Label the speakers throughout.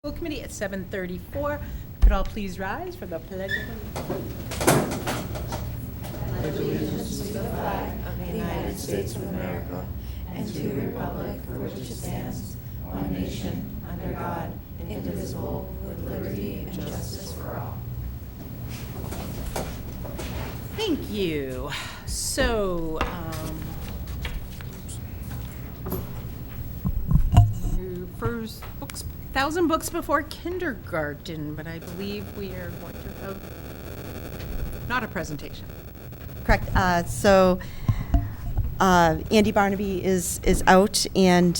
Speaker 1: School Committee at 7:34. Could all please rise for the pledge of
Speaker 2: allegiance to the flag of the United States of America and to the republic for which it stands, one nation, under God, indivisible, with liberty and justice for all.
Speaker 1: Thank you. So, first books, 1,000 books before kindergarten, but I believe we are going to have not a presentation.
Speaker 3: Correct. Andy Barnaby is out, and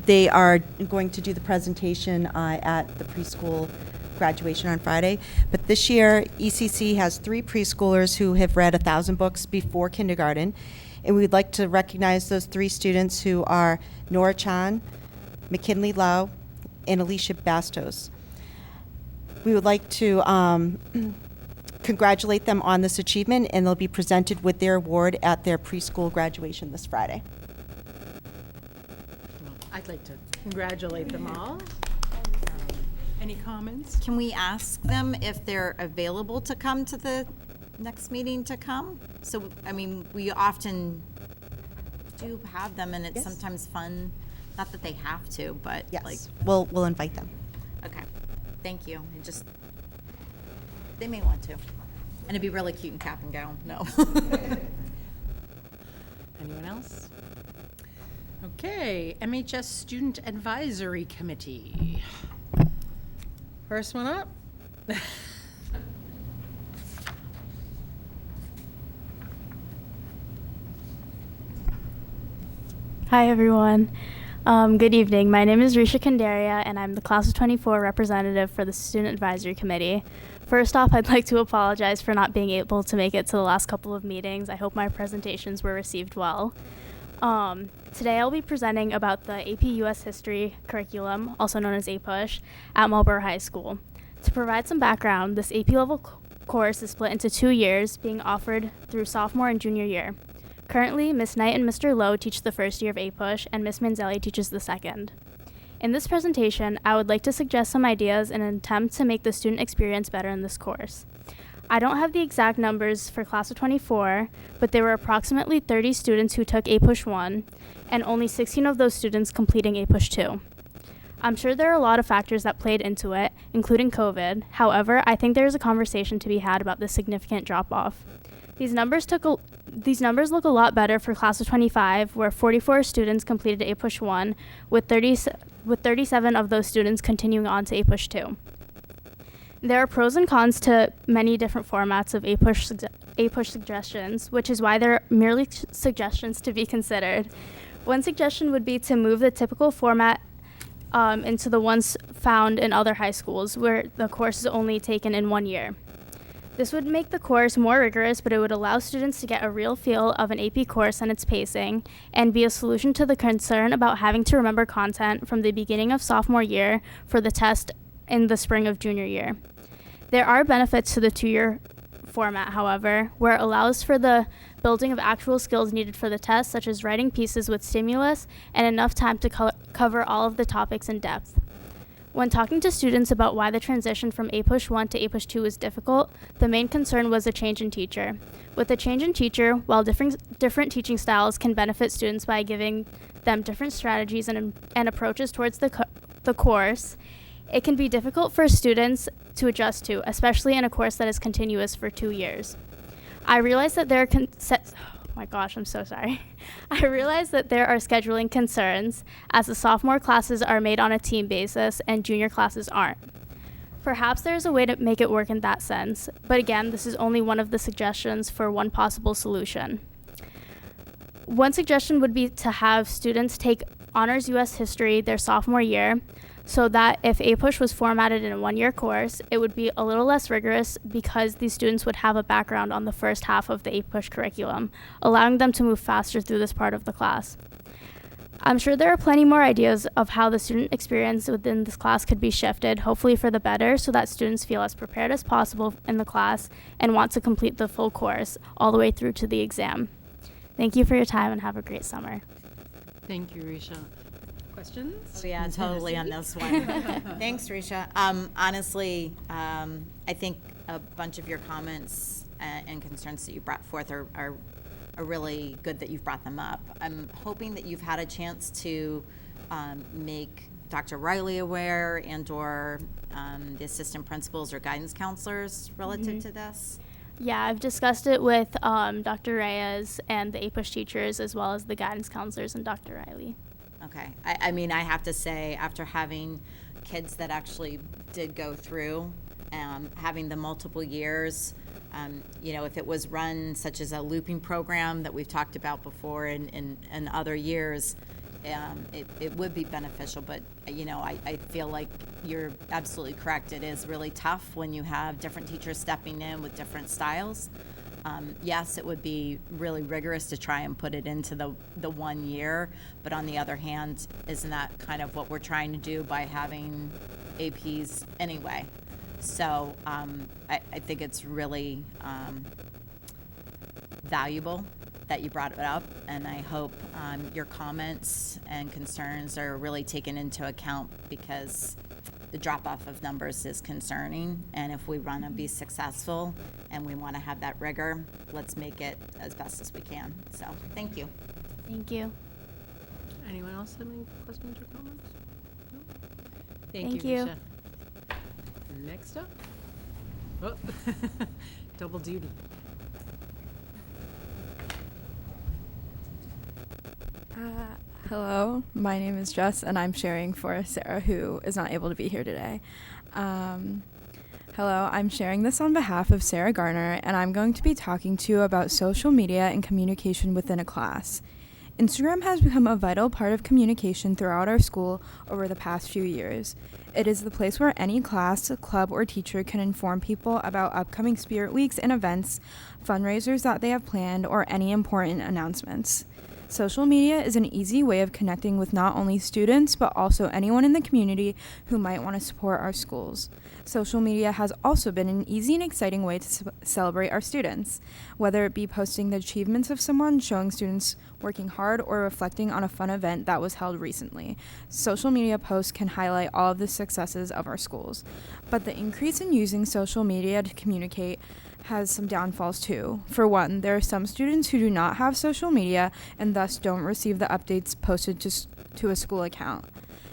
Speaker 3: they are going to do the presentation at the preschool graduation on Friday. But this year, ECC has 3 preschoolers who have read 1,000 books before kindergarten, and we'd like to recognize those 3 students who are Nora Chan, McKinley Lau, and Alicia Bastos. We would like to congratulate them on this achievement, and they'll be presented with their award at their preschool graduation this Friday.
Speaker 1: I'd like to congratulate them all. Any comments?
Speaker 4: Can we ask them if they're available to come to the next meeting to come? So, I mean, we often do have them, and it's
Speaker 3: Yes.
Speaker 4: sometimes fun, not that they have to, but
Speaker 3: Yes,
Speaker 4: like,
Speaker 3: we'll invite them.
Speaker 4: okay, thank you. And just, they may want to. And it'd be really cute in cap and gown, no.
Speaker 1: Anyone else? Okay, MHS Student Advisory Committee. First one up.
Speaker 5: Hi, everyone. Good evening. My name is Risha Kandaria, and I'm the Class of 24 representative for the Student Advisory Committee. First off, I'd like to apologize for not being able to make it to the last couple of meetings. I hope my presentations were received well. Today I'll be presenting about the AP US History curriculum, also known as APUSH, at Marlborough High School. To provide some background, this AP level course is split into 2 years, being offered through sophomore and junior year. Currently, Ms. Knight and Mr. Lowe teach the first year of APUSH, and Ms. Manzelli teaches the second. In this presentation, I would like to suggest some ideas in an attempt to make the student experience better in this course. I don't have the exact numbers for Class of 24, but there were approximately 30 students who took APUSH 1, and only 16 of those students completing APUSH 2. I'm sure there are a lot of factors that played into it, including COVID. However, I think there is a conversation to be had about this significant drop-off. These numbers look a lot better for Class of 25, where 44 students completed APUSH 1, with 37 of those students continuing on to APUSH 2. There are pros and cons to many different formats of APUSH suggestions, which is why they're merely suggestions to be considered. One suggestion would be to move the typical format into the ones found in other high schools, where the course is only taken in 1 year. This would make the course more rigorous, but it would allow students to get a real feel of an AP course and its pacing, and be a solution to the concern about having to remember content from the beginning of sophomore year for the test in the spring of junior year. There are benefits to the 2-year format, however, where it allows for the building of actual skills needed for the test, such as writing pieces with stimulus and enough time to cover all of the topics in depth. When talking to students about why the transition from APUSH 1 to APUSH 2 was difficult, the main concern was a change in teacher. With a change in teacher, while different teaching styles can benefit students by giving them different strategies and approaches towards the course, it can be difficult for students to adjust to, especially in a course that is continuous for 2 years. I realize that there are I realize that there are scheduling concerns, as the sophomore classes are made on a team basis and junior classes aren't. Perhaps there's a way to make it work in that sense, but again, this is only one of the suggestions for one possible solution. One suggestion would be to have students take Honors US History their sophomore year, so that if APUSH was formatted in a 1-year course, it would be a little less rigorous because these students would have a background on the first half of the APUSH curriculum, allowing them to move faster through this part of the class. I'm sure there are plenty more ideas of how the student experience within this class could be shifted, hopefully for the better, so that students feel as prepared as possible in the class and want to complete the full course all the way through to the exam. Thank you for your time and have a great summer.
Speaker 1: Thank you, Risha. Questions?
Speaker 4: Oh, yeah, totally on this one. Thanks, Risha. Honestly, I think a bunch of your comments and concerns that you brought forth are really good that you've brought them up. I'm hoping that you've had a chance to make Dr. Riley aware and/or the assistant principals or guidance counselors relative to this.
Speaker 5: Yeah, I've discussed it with Dr. Reyes and the APUSH teachers, as well as the guidance counselors and Dr. Riley.
Speaker 4: Okay. I mean, I have to say, after having kids that actually did go through, having the multiple years, if it was run such as a looping program that we've talked about before in other years, it would be beneficial. But, I feel like you're absolutely correct. It is really tough when you have different teachers stepping in with different styles. Yes, it would be really rigorous to try and put it into the 1 year, but on the other hand, isn't that kind of what we're trying to do by having APs anyway? So I think it's really valuable that you brought it up, and I hope your comments and concerns are really taken into account, because the drop-off of numbers is concerning, and if we want to be successful and we want to have that rigor, let's make it as best as we can. So, thank you.
Speaker 5: Thank you.
Speaker 1: Anyone else have any questions or comments? No?
Speaker 5: Thank
Speaker 1: you,
Speaker 5: you.
Speaker 1: Risha. Next up. Oh. Double duty.
Speaker 6: Hello, my name is Jess, and I'm sharing for Sarah, who is not able to be here today. Hello, I'm sharing this on behalf of Sarah Garner, and I'm going to be talking to you about social media and communication within a class. Instagram has become a vital part of communication throughout our school over the past few years. It is the place where any class, club, or teacher can inform people about upcoming spirit weeks and events, fundraisers that they have planned, or any important announcements. Social media is an easy way of connecting with not only students, but also anyone in the community who might want to support our schools. Social media has also been an easy and exciting way to celebrate our students, whether it be posting the achievements of someone, showing students working hard, or reflecting on a fun event that was held recently. Social media posts can highlight all of the successes of our schools. But the increase in using social media to communicate has some downfalls too. For one, there are some students who do not have social media and thus don't receive the updates posted to a school account.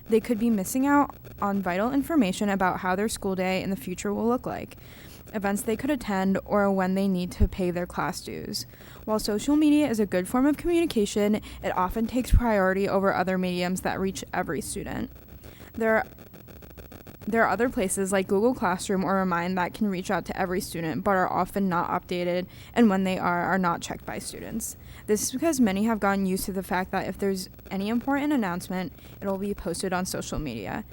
Speaker 6: They could be missing out on vital information about how their school day in the future will look like, events they could attend, or when they need to pay their class dues. While social media is a good form of communication, it often takes priority over other mediums that reach every student. There are other places like Google Classroom or Remind that can reach out to every student, but are often not updated, and when they are not checked by students. This is because many have gotten used to the fact that if there's any important announcement, it will be posted on social media.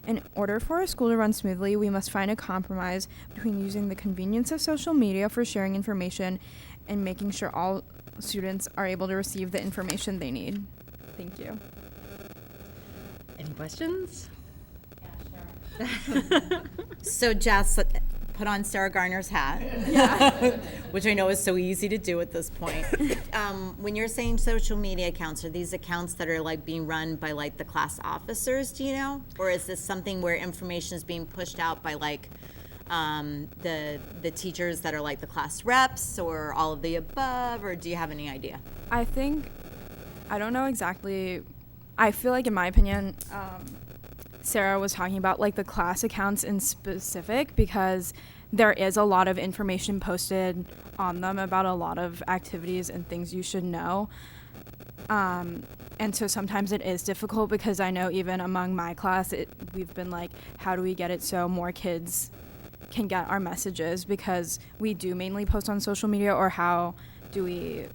Speaker 6: In order for a school to run smoothly, we must find a compromise between using the convenience of social media for sharing information and making sure all students are able to receive the information they need. Thank you.
Speaker 1: Any questions?
Speaker 4: So, Jess, put on Sarah Garner's hat, which I know is so easy to do at this point. When you're saying social media accounts, are these accounts that are like being run by like the class officers, do you know? Or is this something where information is being pushed out by like the teachers that are like the class reps, or all of the above, or do you have any idea?
Speaker 6: I don't know exactly. I feel like, in my opinion, Sarah was talking about like the class accounts in specific, because there is a lot of information posted on them about a lot of activities and things you should know. And so sometimes it is difficult, because I know even among my class, we've been like, how do we get it so more kids can get our messages, because we do mainly post on social media, or how do we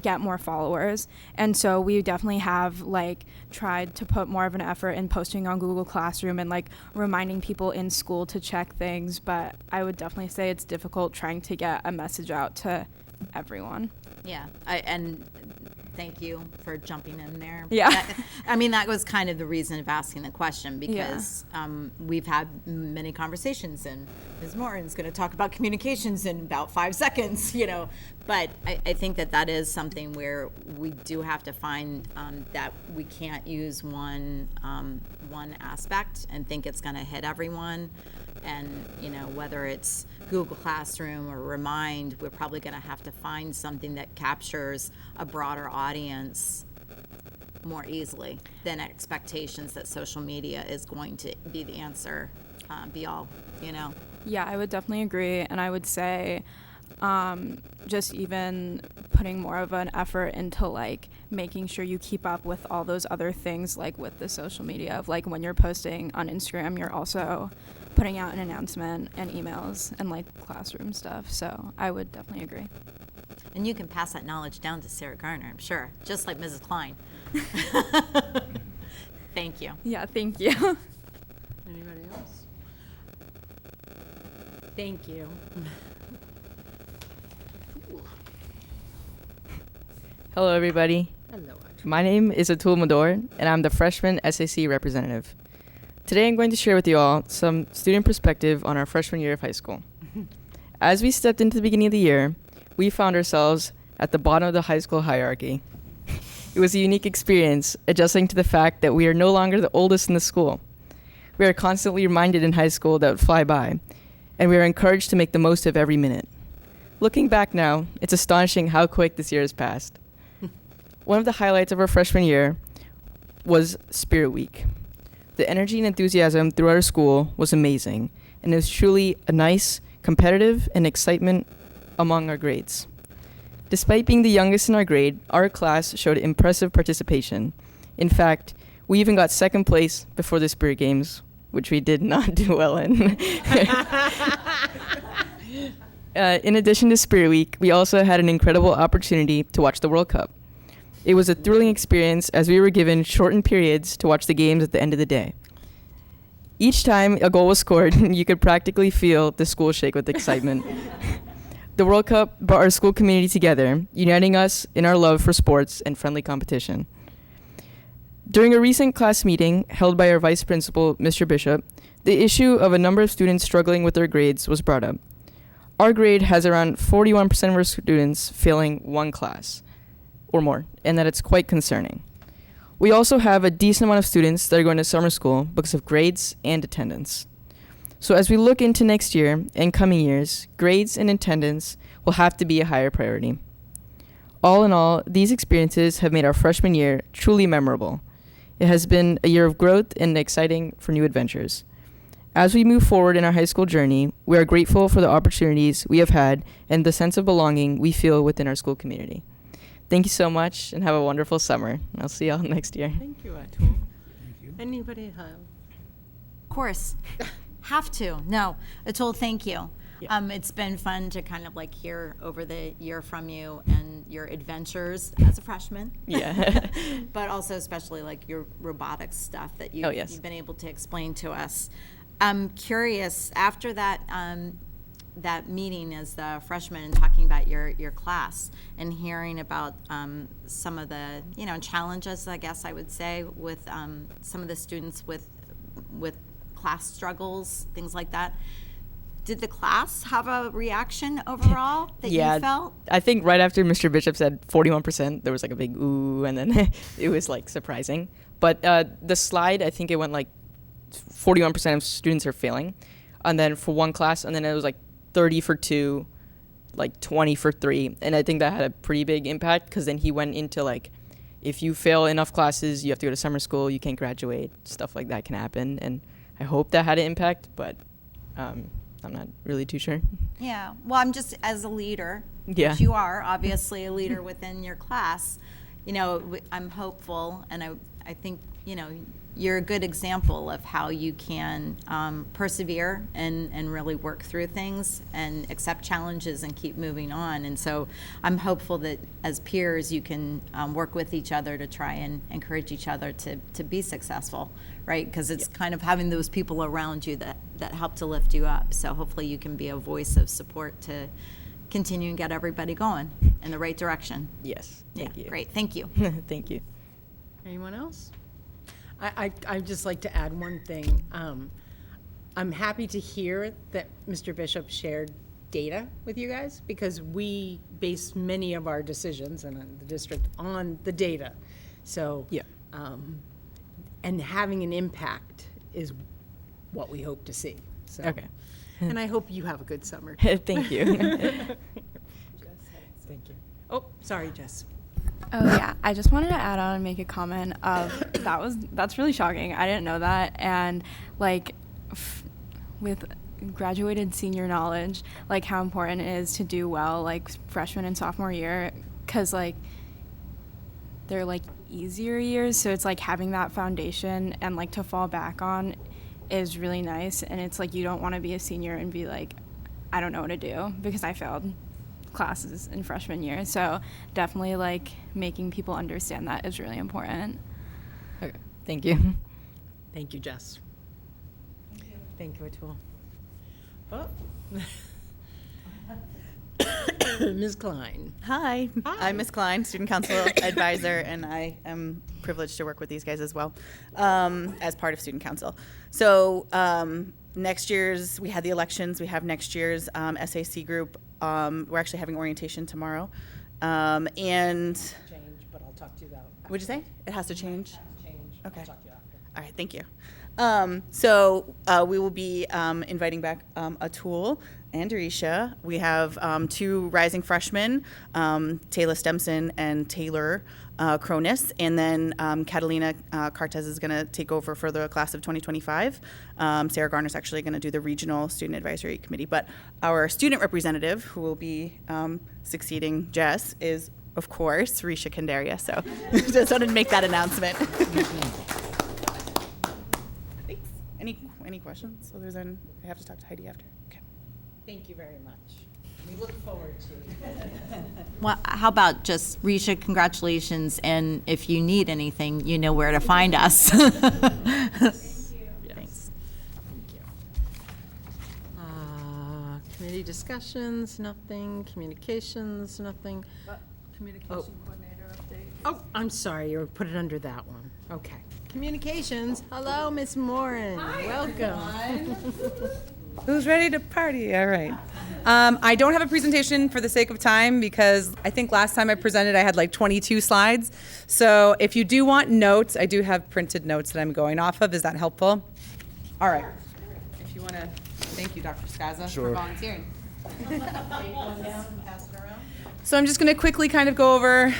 Speaker 6: get more followers. And so we definitely have like tried to put more of an effort in posting on Google Classroom and like reminding people in school to check things, but I would definitely say it's difficult trying to get a message out to everyone.
Speaker 4: Yeah, and thank you for jumping in there.
Speaker 6: Yeah.
Speaker 4: I mean, that was kind of the reason of asking the question, because we've had many conversations, and Ms. Morton's going to talk about communications in about 5 seconds, you know. But I think that is something where we do have to find that we can't use one aspect and think it's going to hit everyone. And, you know, whether it's Google Classroom or Remind, we're probably going to have to find something that captures a broader audience more easily than expectations that social media is going to be the answer, be all, you know?
Speaker 6: Yeah, I would definitely agree. And I would say just even putting more of an effort into like making sure you keep up with all those other things, like with the social media of like when you're posting on Instagram, you're also putting out an announcement and emails and like classroom stuff. So I would definitely agree.
Speaker 4: And you can pass that knowledge down to Sarah Garner, I'm sure, just like Mrs. Klein. Thank you.
Speaker 6: Yeah, thank you.
Speaker 1: Anybody else? Thank you.
Speaker 7: Hello, everybody.
Speaker 1: Hello, Atul.
Speaker 7: My name is Atul Mador, and I'm the freshman SAC representative. Today, I'm going to share with you all some student perspective on our freshman year of high school. As we stepped into the beginning of the year, we found ourselves at the bottom of the high school hierarchy. It was a unique experience, adjusting to the fact that we are no longer the oldest in the school. We are constantly reminded in high school that would fly by, and we are encouraged to make the most of every minute. Looking back now, it's astonishing how quick this year has passed. One of the highlights of our freshman year was Spirit Week. The energy and enthusiasm throughout our school was amazing, and it was truly a nice, competitive, and excitement among our grades. Despite being the youngest in our grade, our class showed impressive participation. In fact, we even got second place before the Spirit Games, which we did not do well in. In addition to Spirit Week, we also had an incredible opportunity to watch the World Cup. It was a thrilling experience as we were given shortened periods to watch the games at the end of the day. Each time a goal was scored, you could practically feel the school shake with excitement. The World Cup brought our school community together, uniting us in our love for sports and friendly competition. During a recent class meeting held by our vice principal, Mr. Bishop, the issue of a number of students struggling with their grades was brought up. Our grade has around 41% of our students failing one class or more, and that it's quite concerning. We also have a decent amount of students that are going to summer school because of grades and attendance. So as we look into next year and coming years, grades and attendance will have to be a higher priority. All in all, these experiences have made our freshman year truly memorable. It has been a year of growth and exciting for new adventures. As we move forward in our high school journey, we are grateful for the opportunities we have had and the sense of belonging we feel within our school community. Thank you so much and have a wonderful summer. I'll see y'all next year.
Speaker 1: Thank you, Atul. Anybody have?
Speaker 4: Of course. Have to. No. Atul, thank you.
Speaker 7: Yeah.
Speaker 4: It's been fun to kind of like hear over the year from you and your adventures as a freshman.
Speaker 7: Yeah.
Speaker 4: But also especially like your robotics stuff that
Speaker 7: Oh, yes.
Speaker 4: you've been able to explain to us. I'm curious, after that that meeting as the freshman and talking about your class and hearing about some of the, you know, challenges, I guess I would say, with some of the students with class struggles, things like that. Did the class have a reaction overall that you felt?
Speaker 7: I think right after Mr. Bishop said 41%, there was like a big ooh, and then it was like surprising. But the slide, I think it went like 41% of students are failing, and then for one class, and then it was like 30 for 2, like 20 for 3, and I think that had a pretty big impact because then he went into like, if you fail enough classes, you have to go to summer school, you can't graduate, stuff like that can happen, and I hope that had an impact, but I'm not really too sure.
Speaker 4: Yeah. Well, I'm just, as a leader,
Speaker 7: Yeah.
Speaker 4: which you are obviously a leader within your class, you know, I'm hopeful, and I think, you know, you're a good example of how you can persevere and really work through things and accept challenges and keep moving on. And so I'm hopeful that as peers you can work with each other to try and encourage each other to be successful, right? Because it's kind of having those people around you that help to lift you up. So hopefully you can be a voice of support to continue and get everybody going. in the right direction.
Speaker 7: Yes. Thank
Speaker 4: Yeah,
Speaker 7: you.
Speaker 4: Great, thank you.
Speaker 7: Thank you.
Speaker 1: Anyone else? I'd just like to add one thing. I'm happy to hear that Mr. Bishop shared data with you guys, because we base many of our decisions in the district on the data. So,
Speaker 7: Yeah.
Speaker 1: And having an impact is what we hope to see. So,
Speaker 7: Okay.
Speaker 1: and I hope you have a good summer.
Speaker 7: Thank you. Thank you.
Speaker 1: Oh, sorry, Jess.
Speaker 6: Oh yeah, I just wanted to add on and make a comment of that's really shocking. I didn't know that, and like with graduated senior knowledge, like how important it is to do well like freshman and sophomore year, because like they're like easier years, so it's like having that foundation and like to fall back on is really nice. And it's like you don't want to be a senior and be like, I don't know what to do because I failed classes in freshman year. So definitely like making people understand that is really important.
Speaker 7: Okay. Thank you.
Speaker 1: Thank you, Jess. Thank you, Atul. Oh. Ms. Klein.
Speaker 8: Hi,
Speaker 1: Hi.
Speaker 8: I'm Miss Klein, Student Council Advisor, and I am privileged to work with these guys as well as part of Student Council. So we had the elections, we have next year's SAC group. We're actually having orientation tomorrow. And
Speaker 1: Change, but I'll talk to you about.
Speaker 8: what'd you say? It has to change?
Speaker 1: Change.
Speaker 8: Okay.
Speaker 1: I'll talk to you after.
Speaker 8: All right, thank you. So we will be inviting back Atul and Arisha. We have two rising freshmen, Taylor Stemson and Taylor Cronus, and then Catalina Cartez is going to take over for the class of 2025. Sarah Garner's actually going to do the regional student advisory committee, but our student representative, who will be succeeding Jess, is of course Risha Kandaria. So just wanted to make that announcement. Thanks. Any questions other than I have to talk to Heidi after? Okay.
Speaker 1: Thank you very much. We look forward to it.
Speaker 4: Well, how about just, Risha, congratulations, and if you need anything, you know where to find us.
Speaker 1: Thanks. Thank you. Committee discussions, nothing. Communications, nothing. Communication coordinator update. Oh, I'm sorry, you put it under that one. Okay. Communications. Hello, Miss Moran. Welcome.
Speaker 9: Who's ready to party? All right. I don't have a presentation for the sake of time because I think last time I presented I had like 22 slides. So if you do want notes, I do have printed notes that I'm going off of. Is that helpful? All right. If you want to, thank you, Dr. Skaza, for volunteering. So I'm just going to quickly kind of go over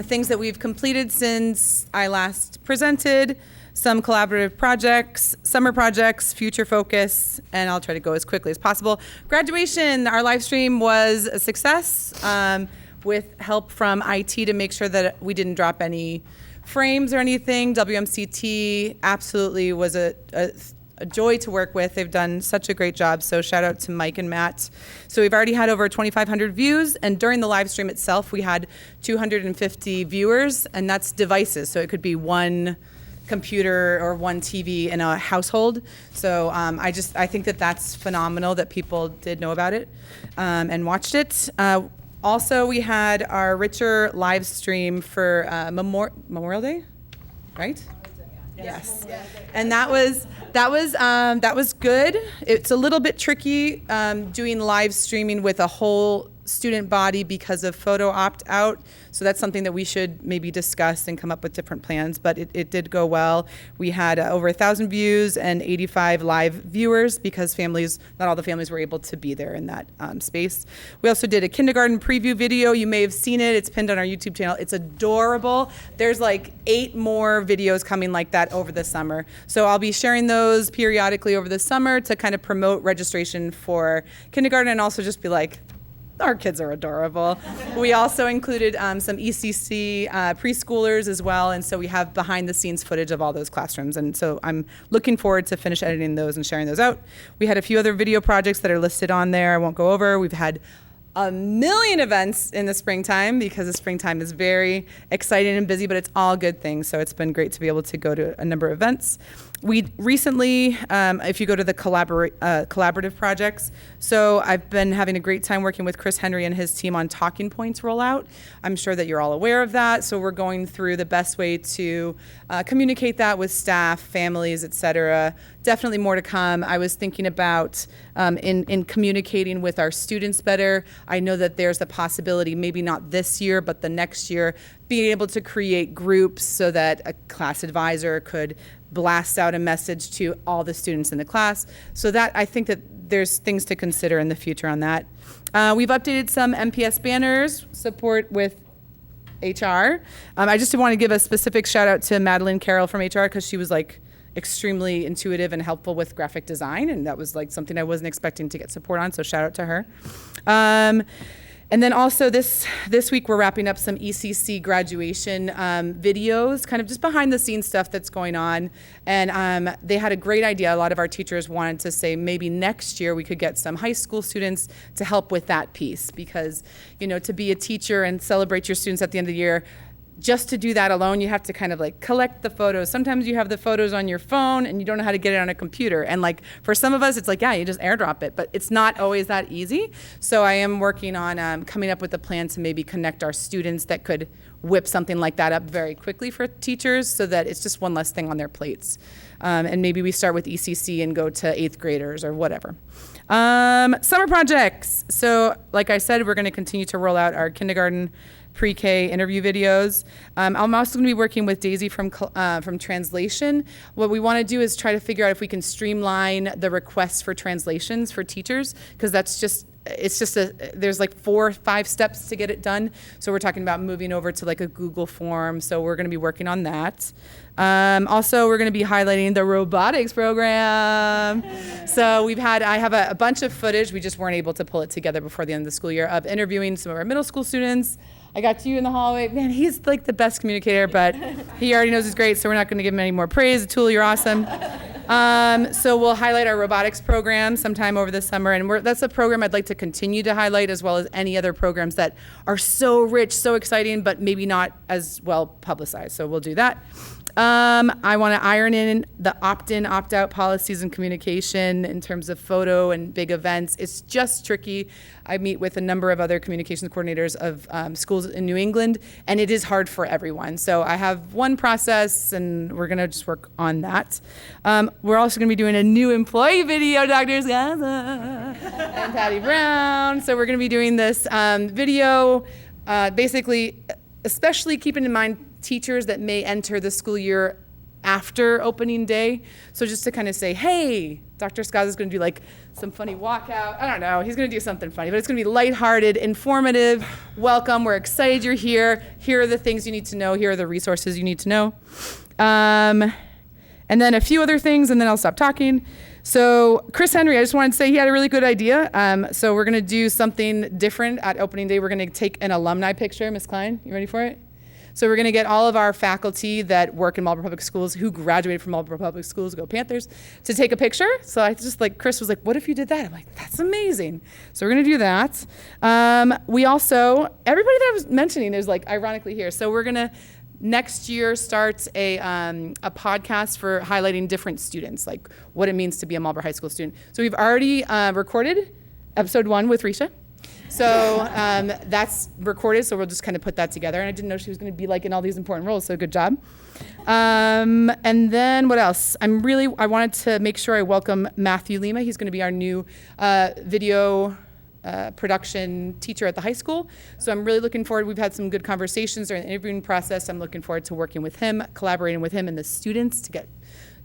Speaker 9: things that we've completed since I last presented, some collaborative projects, summer projects, future focus, and I'll try to go as quickly as possible. Graduation, our live stream was a success with help from IT to make sure that we didn't drop any frames or anything. WMCT absolutely was a joy to work with. They've done such a great job, so shout out to Mike and Matt. So we've already had over 2,500 views, and during the live stream itself, we had 250 viewers, and that's devices, so it could be one computer or one TV in a household. So I think that that's phenomenal that people did know about it and watched it. Also, we had our richer live stream for Memorial Day, right? Yes. And that was good. It's a little bit tricky doing live streaming with a whole student body because of photo opt-out. So that's something that we should maybe discuss and come up with different plans, but it did go well. We had over 1,000 views and 85 live viewers because not all the families were able to be there in that space. We also did a kindergarten preview video. You may have seen it. It's pinned on our YouTube channel. It's adorable. There's like 8 more videos coming like that over the summer. So I'll be sharing those periodically over the summer to kind of promote registration for kindergarten and also just be like, our kids are adorable. We also included some ECC preschoolers as well, and so we have behind the scenes footage of all those classrooms, and so I'm looking forward to finish editing those and sharing those out. We had a few other video projects that are listed on there I won't go over. We've had a million events in the springtime because the springtime is very exciting and busy, but it's all good things, so it's been great to be able to go to a number of events. We recently, if you go to the collaborative projects, so I've been having a great time working with Chris Henry and his team on talking points rollout. I'm sure that you're all aware of that. So we're going through the best way to communicate that with staff, families, et cetera. Definitely more to come. I was thinking about in communicating with our students better. I know that there's the possibility, maybe not this year, but the next year, being able to create groups so that a class advisor could blast out a message to all the students in the class. So that, I think that there's things to consider in the future on that. We've updated some MPS banners, support with HR. I just want to give a specific shout out to Madeline Carroll from HR, because she was like extremely intuitive and helpful with graphic design, and that was like something I wasn't expecting to get support on, so shout out to her. And then also this week we're wrapping up some ECC graduation videos, kind of just behind the scenes stuff that's going on. And they had a great idea. A lot of our teachers wanted to say maybe next year we could get some high school students to help with that piece, because, you know, to be a teacher and celebrate your students at the end of the year, just to do that alone, you have to kind of like collect the photos. Sometimes you have the photos on your phone and you don't know how to get it on a computer. And like for some of us, it's like, yeah, you just airdrop it, but it's not always that easy. So I am working on coming up with a plan to maybe connect our students that could whip something like that up very quickly for teachers, so that it's just one less thing on their plates. And maybe we start with ECC and go to 8th graders or whatever. Summer projects. So like I said, we're going to continue to roll out our kindergarten pre-K interview videos. I'm also going to be working with Daisy from Translation. What we want to do is try to figure out if we can streamline the requests for translations for teachers, because there's like 4 or 5 steps to get it done. So we're talking about moving over to like a Google form. So we're going to be working on that. Also, we're going to be highlighting the robotics program. So I have a bunch of footage. We just weren't able to pull it together before the end of the school year, of interviewing some of our middle school students. I got to you in the hallway. Man, he's like the best communicator, but he already knows he's great, so we're not going to give him any more praise. Atul, you're awesome. So we'll highlight our robotics program sometime over the summer, and that's a program I'd like to continue to highlight, as well as any other programs that are so rich, so exciting, but maybe not as well publicized. So we'll do that. I want to iron in the opt-in, opt-out policies and communication in terms of photo and big events. It's just tricky. I meet with a number of other communications coordinators of schools in New England, and it is hard for everyone. So I have one process, and we're going to just work on that. We're also going to be doing a new employee video, Dr. Skaza and Patty Brown. So we're going to be doing this video, basically, especially keeping in mind teachers that may enter the school year after opening day. So just to kind of say, hey, Dr. Skaza is going to do like some funny walkout. I don't know. He's going to do something funny, but it's going to be lighthearted, informative. Welcome. We're excited you're here. Here are the things you need to know. Here are the resources you need to know. And then a few other things, and then I'll stop talking. So Chris Henry, I just wanted to say he had a really good idea. So we're going to do something different at opening day. We're going to take an alumni picture. Miss Klein, you ready for it? So we're going to get all of our faculty that work in Marlborough Public Schools, who graduated from Marlborough Public Schools, go Panthers, to take a picture. So I just Chris was like, what if you did that? I'm like, that's amazing. So we're going to do that. We also, everybody that I was mentioning is like ironically here. So we're going to next year start a podcast for highlighting different students, like what it means to be a Marlborough High School student. So we've already recorded episode 1 with Risha. So that's recorded, so we'll just kind of put that together. And I didn't know she was going to be like in all these important roles, so good job. And then what else? I wanted to make sure I welcome Matthew Lima. He's going to be our new video production teacher at the high school. So I'm really looking forward. We've had some good conversations during the interviewing process. I'm looking forward to working with him, collaborating with him and the students to get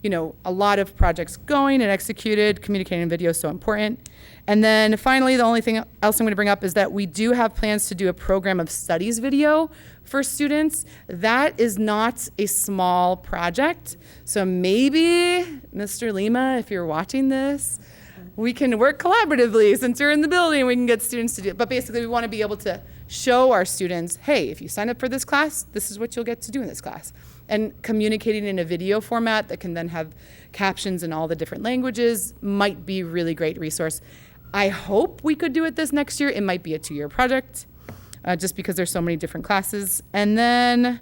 Speaker 9: a lot of projects going and executed. Communicating in video is so important. And then finally, the only thing else I'm going to bring up is that we do have plans to do a program of studies video for students. That is not a small project. So maybe, Mr. Lima, if you're watching this, we can work collaboratively since you're in the building. We can get students to do it. But basically, we want to be able to show our students, hey, if you sign up for this class, this is what you'll get to do in this class. And communicating in a video format that can then have captions in all the different languages might be a really great resource. I hope we could do it this next year. It might be a 2-year project, just because there's so many different classes. And then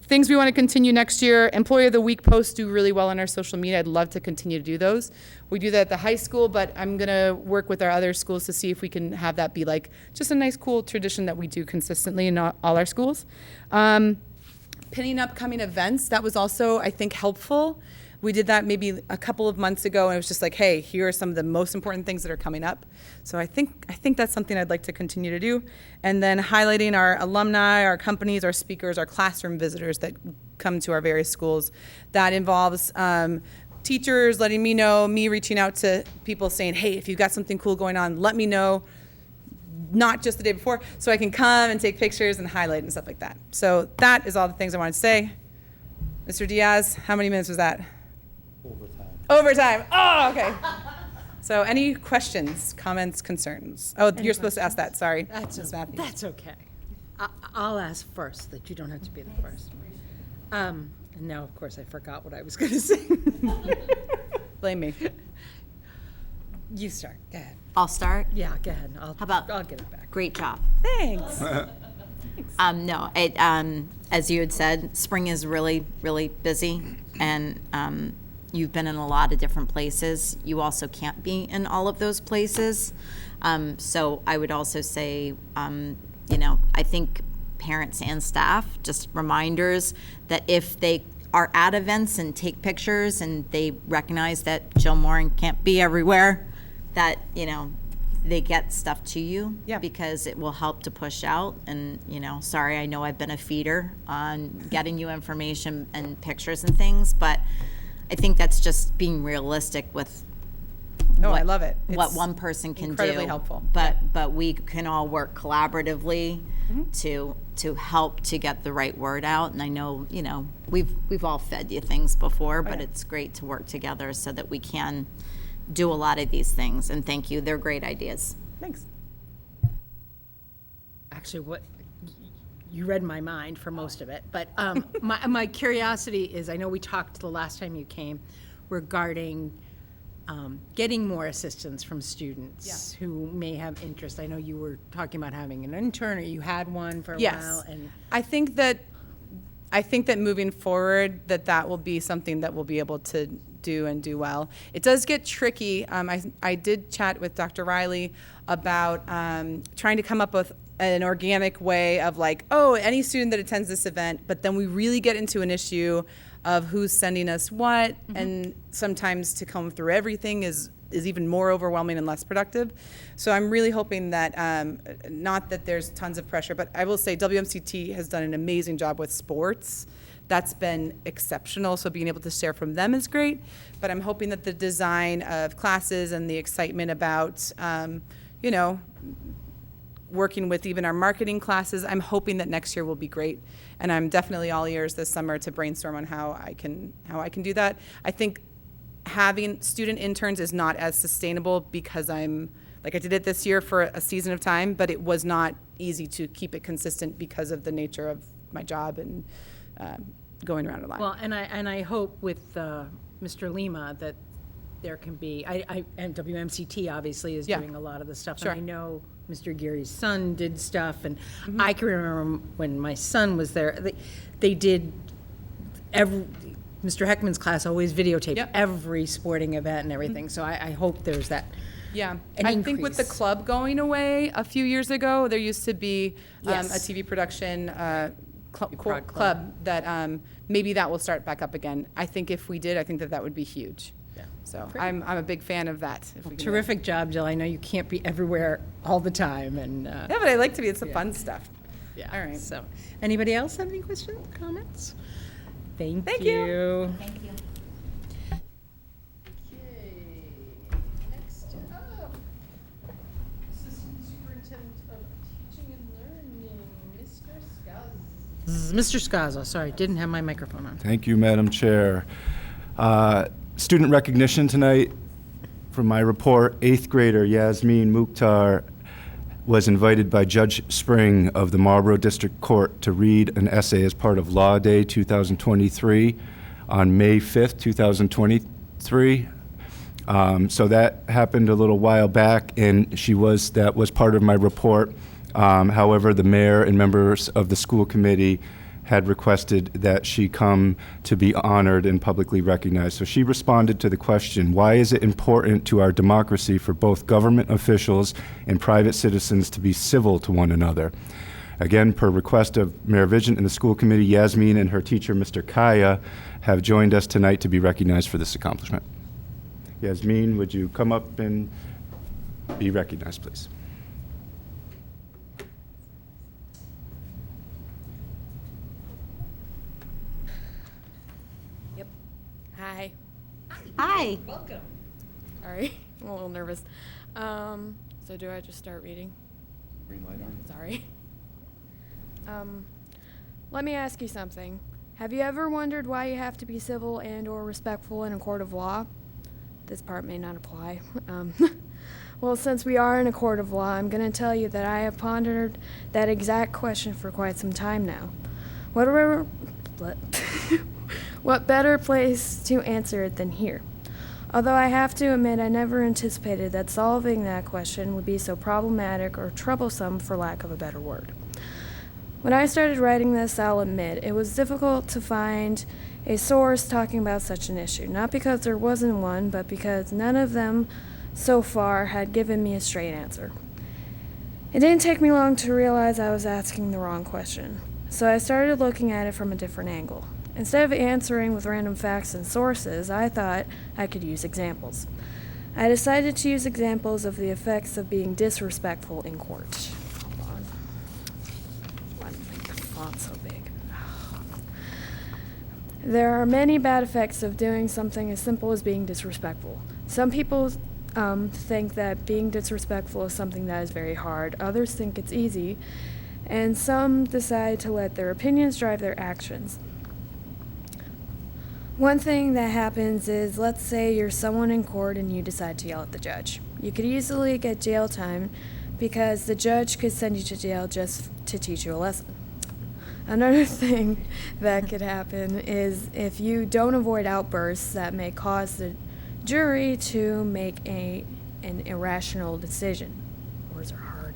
Speaker 9: things we want to continue next year. Employee of the Week posts do really well on our social media. I'd love to continue to do those. We do that at the high school, but I'm going to work with our other schools to see if we can have that be like just a nice, cool tradition that we do consistently in all our schools. Pinning upcoming events, that was also, I think, helpful. We did that maybe a couple of months ago, and it was just like, hey, here are some of the most important things that are coming up. So I think that's something I'd like to continue to do. And then highlighting our alumni, our companies, our speakers, our classroom visitors that come to our various schools. That involves teachers letting me know, me reaching out to people saying, hey, if you've got something cool going on, let me know. Not just the day before, so I can come and take pictures and highlight and stuff like that. So that is all the things I wanted to say. Mr. Diaz, how many minutes was that? Overtime. Oh, okay. So any questions, comments, concerns? Oh, you're supposed to ask that. Sorry.
Speaker 1: That's okay. I'll ask first, that you don't have to be the first. And now, of course, I forgot what I was going to say.
Speaker 9: Blame me.
Speaker 1: You start. Go ahead.
Speaker 4: I'll start.
Speaker 1: Yeah, go ahead.
Speaker 4: How about
Speaker 1: I'll get it back.
Speaker 4: great job?
Speaker 9: Thanks.
Speaker 4: No, as you had said, spring is really, really busy, and you've been in a lot of different places. You also can't be in all of those places. So I would also say, I think parents and staff, just reminders that if they are at events and take pictures and they recognize that Jill Moran can't be everywhere, that, they get stuff to you.
Speaker 9: Yeah.
Speaker 4: Because it will help to push out. And, sorry, I know I've been a feeder on getting you information and pictures and things, but I think that's just being realistic with
Speaker 9: I love it.
Speaker 4: what
Speaker 9: It's
Speaker 4: one person can do.
Speaker 9: incredibly helpful.
Speaker 4: But we can all work collaboratively to help to get the right word out. And I know, we've all fed you things before, but
Speaker 9: yeah.
Speaker 4: it's great to work together so that we can do a lot of these things. And thank you. They're great ideas.
Speaker 9: Thanks.
Speaker 1: Actually, you read my mind for most of it, but my curiosity is, I know we talked the last time you came regarding getting more assistance from students who may have interest. I know you were talking about having an intern, or you had one for a while. And
Speaker 9: I think that moving forward, that will be something that we'll be able to do and do well. It does get tricky. I did chat with Dr. Riley about trying to come up with an organic way of like, any student that attends this event, but then we really get into an issue of who's sending us what, and sometimes to comb through everything is even more overwhelming and less productive. So I'm really hoping that, not that there's tons of pressure, but I will say WMCT has done an amazing job with sports. That's been exceptional, so being able to share from them is great. But I'm hoping that the design of classes and the excitement about, working with even our marketing classes, I'm hoping that next year will be great. And I'm definitely all ears this summer to brainstorm on how I can do that. I think having student interns is not as sustainable because I did it this year for a season of time, but it was not easy to keep it consistent because of the nature of my job and going around a lot.
Speaker 1: Well, and I hope with Mr. Lima that there can be, and WMCT obviously is doing a lot of the stuff.
Speaker 9: Sure.
Speaker 1: And I know Mr. Geary's son did stuff, and I can remember when my son was there, they did Mr. Heckman's class always videotaped every sporting event and everything. So I hope there's that.
Speaker 9: Yeah, I think with the club going away a few years ago, there used to be a TV production club that maybe that will start back up again. I think if we did, I think that would be huge. Yeah. So I'm a big fan of that. If we can
Speaker 1: terrific job, Jill. I know you can't be everywhere all the time, and
Speaker 9: yeah, but I like to be. It's the fun stuff.
Speaker 1: Yeah.
Speaker 9: All right.
Speaker 1: So, anybody else have any questions, comments? Thank
Speaker 9: you.
Speaker 4: Thank you.
Speaker 1: Okay. Next up, Assistant Superintendent of Teaching and Learning, Mr. Scazzo. Sorry, didn't have my microphone on.
Speaker 10: Thank you, Madam Chair. Student recognition tonight. For my report, 8th grader Yasmin Mukhtar was invited by Judge Spring of the Marlborough District Court to read an essay as part of Law Day 2023 on May 5th, 2023. So that happened a little while back, and that was part of my report. However, the mayor and members of the school committee had requested that she come to be honored and publicly recognized. So she responded to the question, why is it important to our democracy for both government officials and private citizens to be civil to one another? Again, per request of Mayor Vigent and the school committee, Yasmin and her teacher, Mr. Kaya, have joined us tonight to be recognized for this accomplishment. Yasmin, would you come up and be recognized, please?
Speaker 11: Hi.
Speaker 4: Hi.
Speaker 11: Sorry, I'm a little nervous. So do I just start reading?
Speaker 10: Green light on.
Speaker 11: Sorry. Let me ask you something. Have you ever wondered why you have to be civil and or respectful in a court of law? This part may not apply. Well, since we are in a court of law, I'm going to tell you that I have pondered that exact question for quite some time now. What better place to answer it than here? Although I have to admit I never anticipated that solving that question would be so problematic or troublesome, for lack of a better word. When I started writing this, I'll admit, it was difficult to find a source talking about such an issue, not because there wasn't one, but because none of them so far had given me a straight answer. It didn't take me long to realize I was asking the wrong question, so I started looking at it from a different angle. Instead of answering with random facts and sources, I thought I could use examples. I decided to use examples of the effects of being disrespectful in court. Hold on. Why did I make the font so big? There are many bad effects of doing something as simple as being disrespectful. Some people think that being disrespectful is something that is very hard. Others think it's easy. And some decide to let their opinions drive their actions. One thing that happens is, let's say you're someone in court and you decide to yell at the judge. You could easily get jail time because the judge could send you to jail just to teach you a lesson. Another thing that could happen is if you don't avoid outbursts that may cause the jury to make an irrational decision. Words are hard.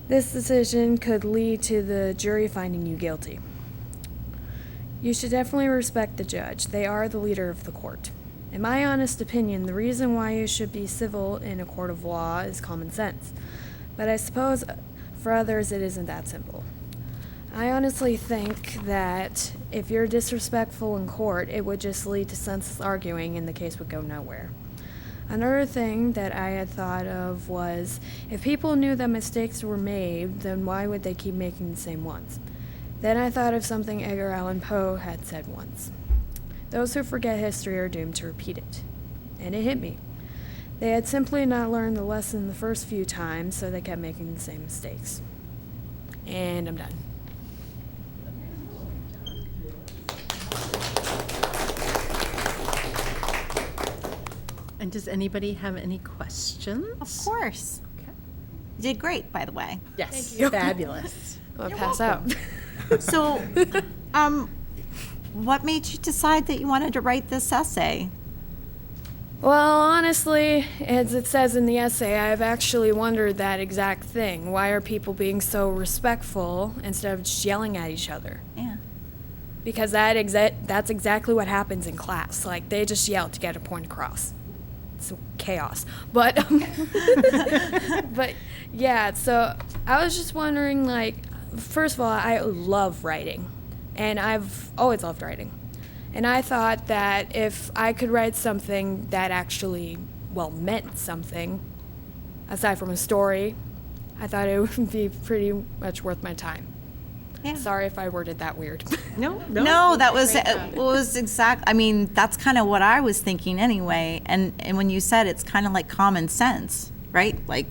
Speaker 11: This decision could lead to the jury finding you guilty. You should definitely respect the judge. They are the leader of the court. In my honest opinion, the reason why you should be civil in a court of law is common sense. But I suppose for others it isn't that simple. I honestly think that if you're disrespectful in court, it would just lead to senseless arguing and the case would go nowhere. Another thing that I had thought of was, if people knew that mistakes were made, then why would they keep making the same ones? Then I thought of something Edgar Allan Poe had said once. Those who forget history are doomed to repeat it. And it hit me. They had simply not learned the lesson the first few times, so they kept making the same mistakes. And I'm done.
Speaker 1: And does anybody have any questions?
Speaker 4: Of course.
Speaker 1: Okay.
Speaker 4: You did great, by the way.
Speaker 1: Yes.
Speaker 11: Thank you.
Speaker 1: Fabulous.
Speaker 11: I'm gonna pass out.
Speaker 4: So, what made you decide that you wanted to write this essay?
Speaker 11: Well, honestly, as it says in the essay, I've actually wondered that exact thing. Why are people being so respectful instead of just yelling at each other?
Speaker 4: Yeah.
Speaker 11: Because that's exactly what happens in class. Like, they just yell to get a point across. It's chaos. But, but yeah, so I was just wondering, like, first of all, I love writing, and I've always loved writing. And I thought that if I could write something that actually, well, meant something, aside from a story, I thought it would be pretty much worth my time.
Speaker 4: Yeah.
Speaker 11: Sorry if I worded that weird.
Speaker 1: No,
Speaker 4: No, that was exact. I mean, that's kind of what I was thinking anyway. And when you said it's kind of like common sense, right? Like,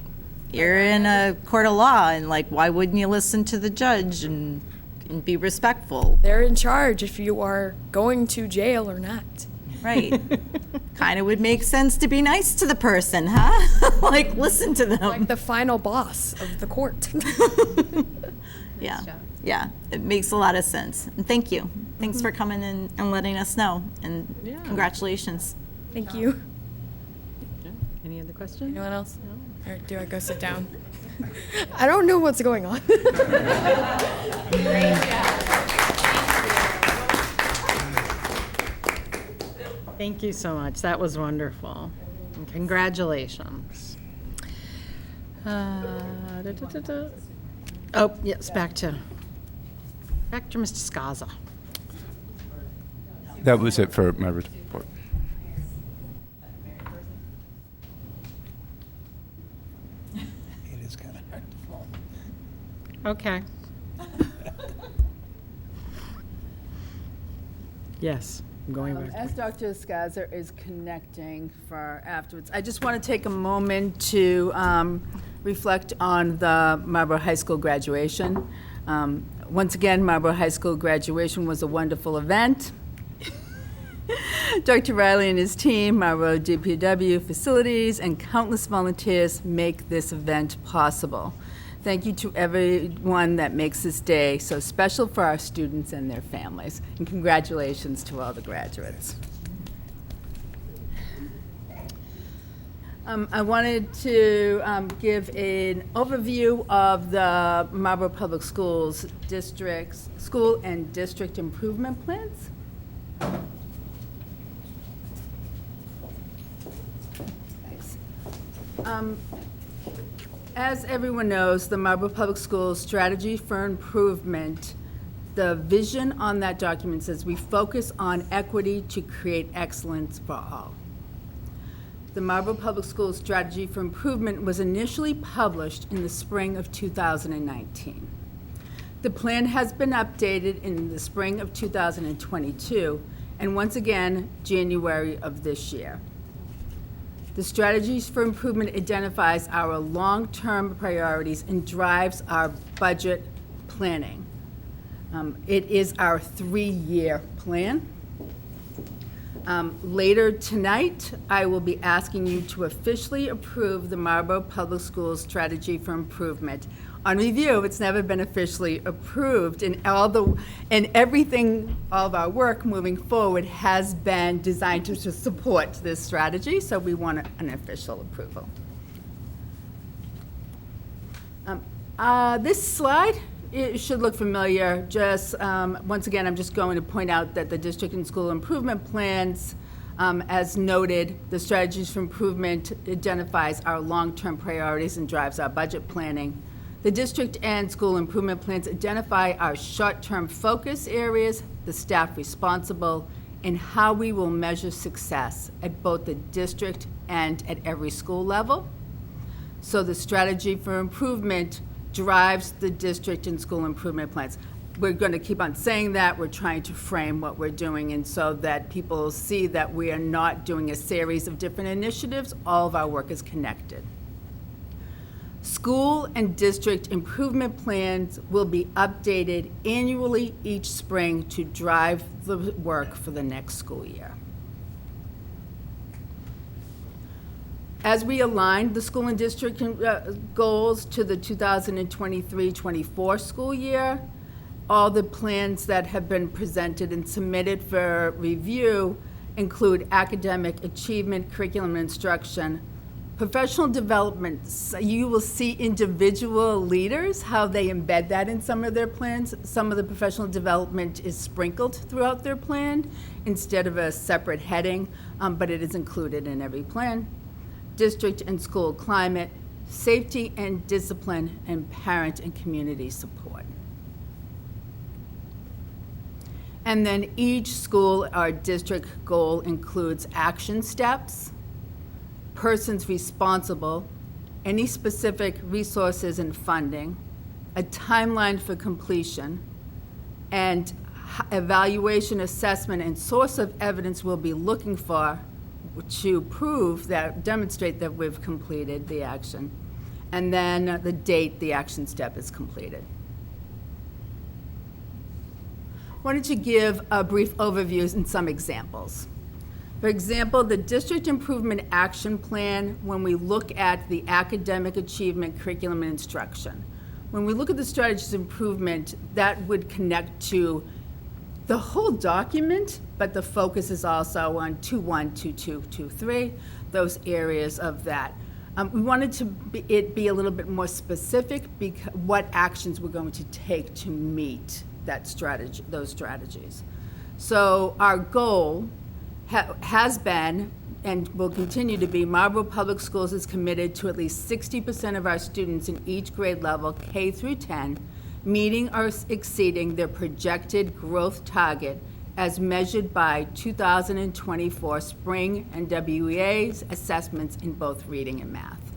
Speaker 4: you're in a court of law, and like, why wouldn't you listen to the judge and be respectful?
Speaker 11: They're in charge if you are going to jail or not.
Speaker 4: Right. Kind of would make sense to be nice to the person, huh? Like, listen to them.
Speaker 11: Like the final boss of the court.
Speaker 4: Yeah. Yeah. It makes a lot of sense. And thank you. Thanks for coming in and letting us know. And congratulations.
Speaker 11: Thank you.
Speaker 1: Any other questions?
Speaker 11: Anyone else? Or do I go sit down? I don't know what's going on.
Speaker 1: Thank you so much. That was wonderful. And congratulations. Oh, yes, back to Mr. Skaza.
Speaker 10: That was it for my report.
Speaker 12: It is kind of hard to follow.
Speaker 1: Okay. Yes, I'm going back.
Speaker 13: As Dr. Skaza is connecting for afterwards, I just want to take a moment to reflect on the Marlborough High School graduation. Once again, Marlborough High School graduation was a wonderful event. Dr. Riley and his team, Marlborough DPW facilities, and countless volunteers make this event possible. Thank you to everyone that makes this day so special for our students and their families. And congratulations to all the graduates. I wanted to give an overview of the Marlborough Public Schools districts, school and district improvement plans. Thanks. As everyone knows, the Marlborough Public Schools Strategy for Improvement, the vision on that document says we focus on equity to create excellence for all. The Marlborough Public Schools Strategy for Improvement was initially published in the spring of 2019. The plan has been updated in the spring of 2022, and once again, January of this year. The Strategies for Improvement identifies our long-term priorities and drives our budget planning. It is our 3-year plan. Later tonight, I will be asking you to officially approve the Marlborough Public Schools Strategy for Improvement. On review, it's never been officially approved, and everything, all of our work moving forward has been designed to support this strategy, so we want an official approval. This slide, it should look familiar. Just once again, I'm just going to point out that the district and school improvement plans, as noted, the Strategies for Improvement identifies our long-term priorities and drives our budget planning. The district and school improvement plans identify our short-term focus areas, the staff responsible, and how we will measure success at both the district and at every school level. So the Strategy for Improvement drives the district and school improvement plans. We're going to keep on saying that. We're trying to frame what we're doing, and so that people see that we are not doing a series of different initiatives. All of our work is connected. School and district improvement plans will be updated annually each spring to drive the work for the next school year. As we align the school and district goals to the 2023-24 school year, all the plans that have been presented and submitted for review include academic achievement, curriculum and instruction, professional development. So you will see individual leaders, how they embed that in some of their plans. Some of the professional development is sprinkled throughout their plan instead of a separate heading, but it is included in every plan. District and school climate, safety and discipline, and parent and community support. And then each school or district goal includes action steps, persons responsible, any specific resources and funding, a timeline for completion, and evaluation, assessment, and source of evidence we'll be looking for to prove that, demonstrate that we've completed the action, and then the date the action step is completed. I wanted to give a brief overview and some examples. For example, the District Improvement Action Plan, when we look at the academic achievement, curriculum, and instruction. When we look at the strategies of improvement, that would connect to the whole document, but the focus is also on 2.1, 2.2, 2.3, those areas of that. We wanted it be a little bit more specific, what actions we're going to take to meet that strategy, those strategies. So our goal has been and will continue to be, Marlborough Public Schools is committed to at least 60% of our students in each grade level, K through 10, meeting or exceeding their projected growth target as measured by 2024 spring and WEA's assessments in both reading and math.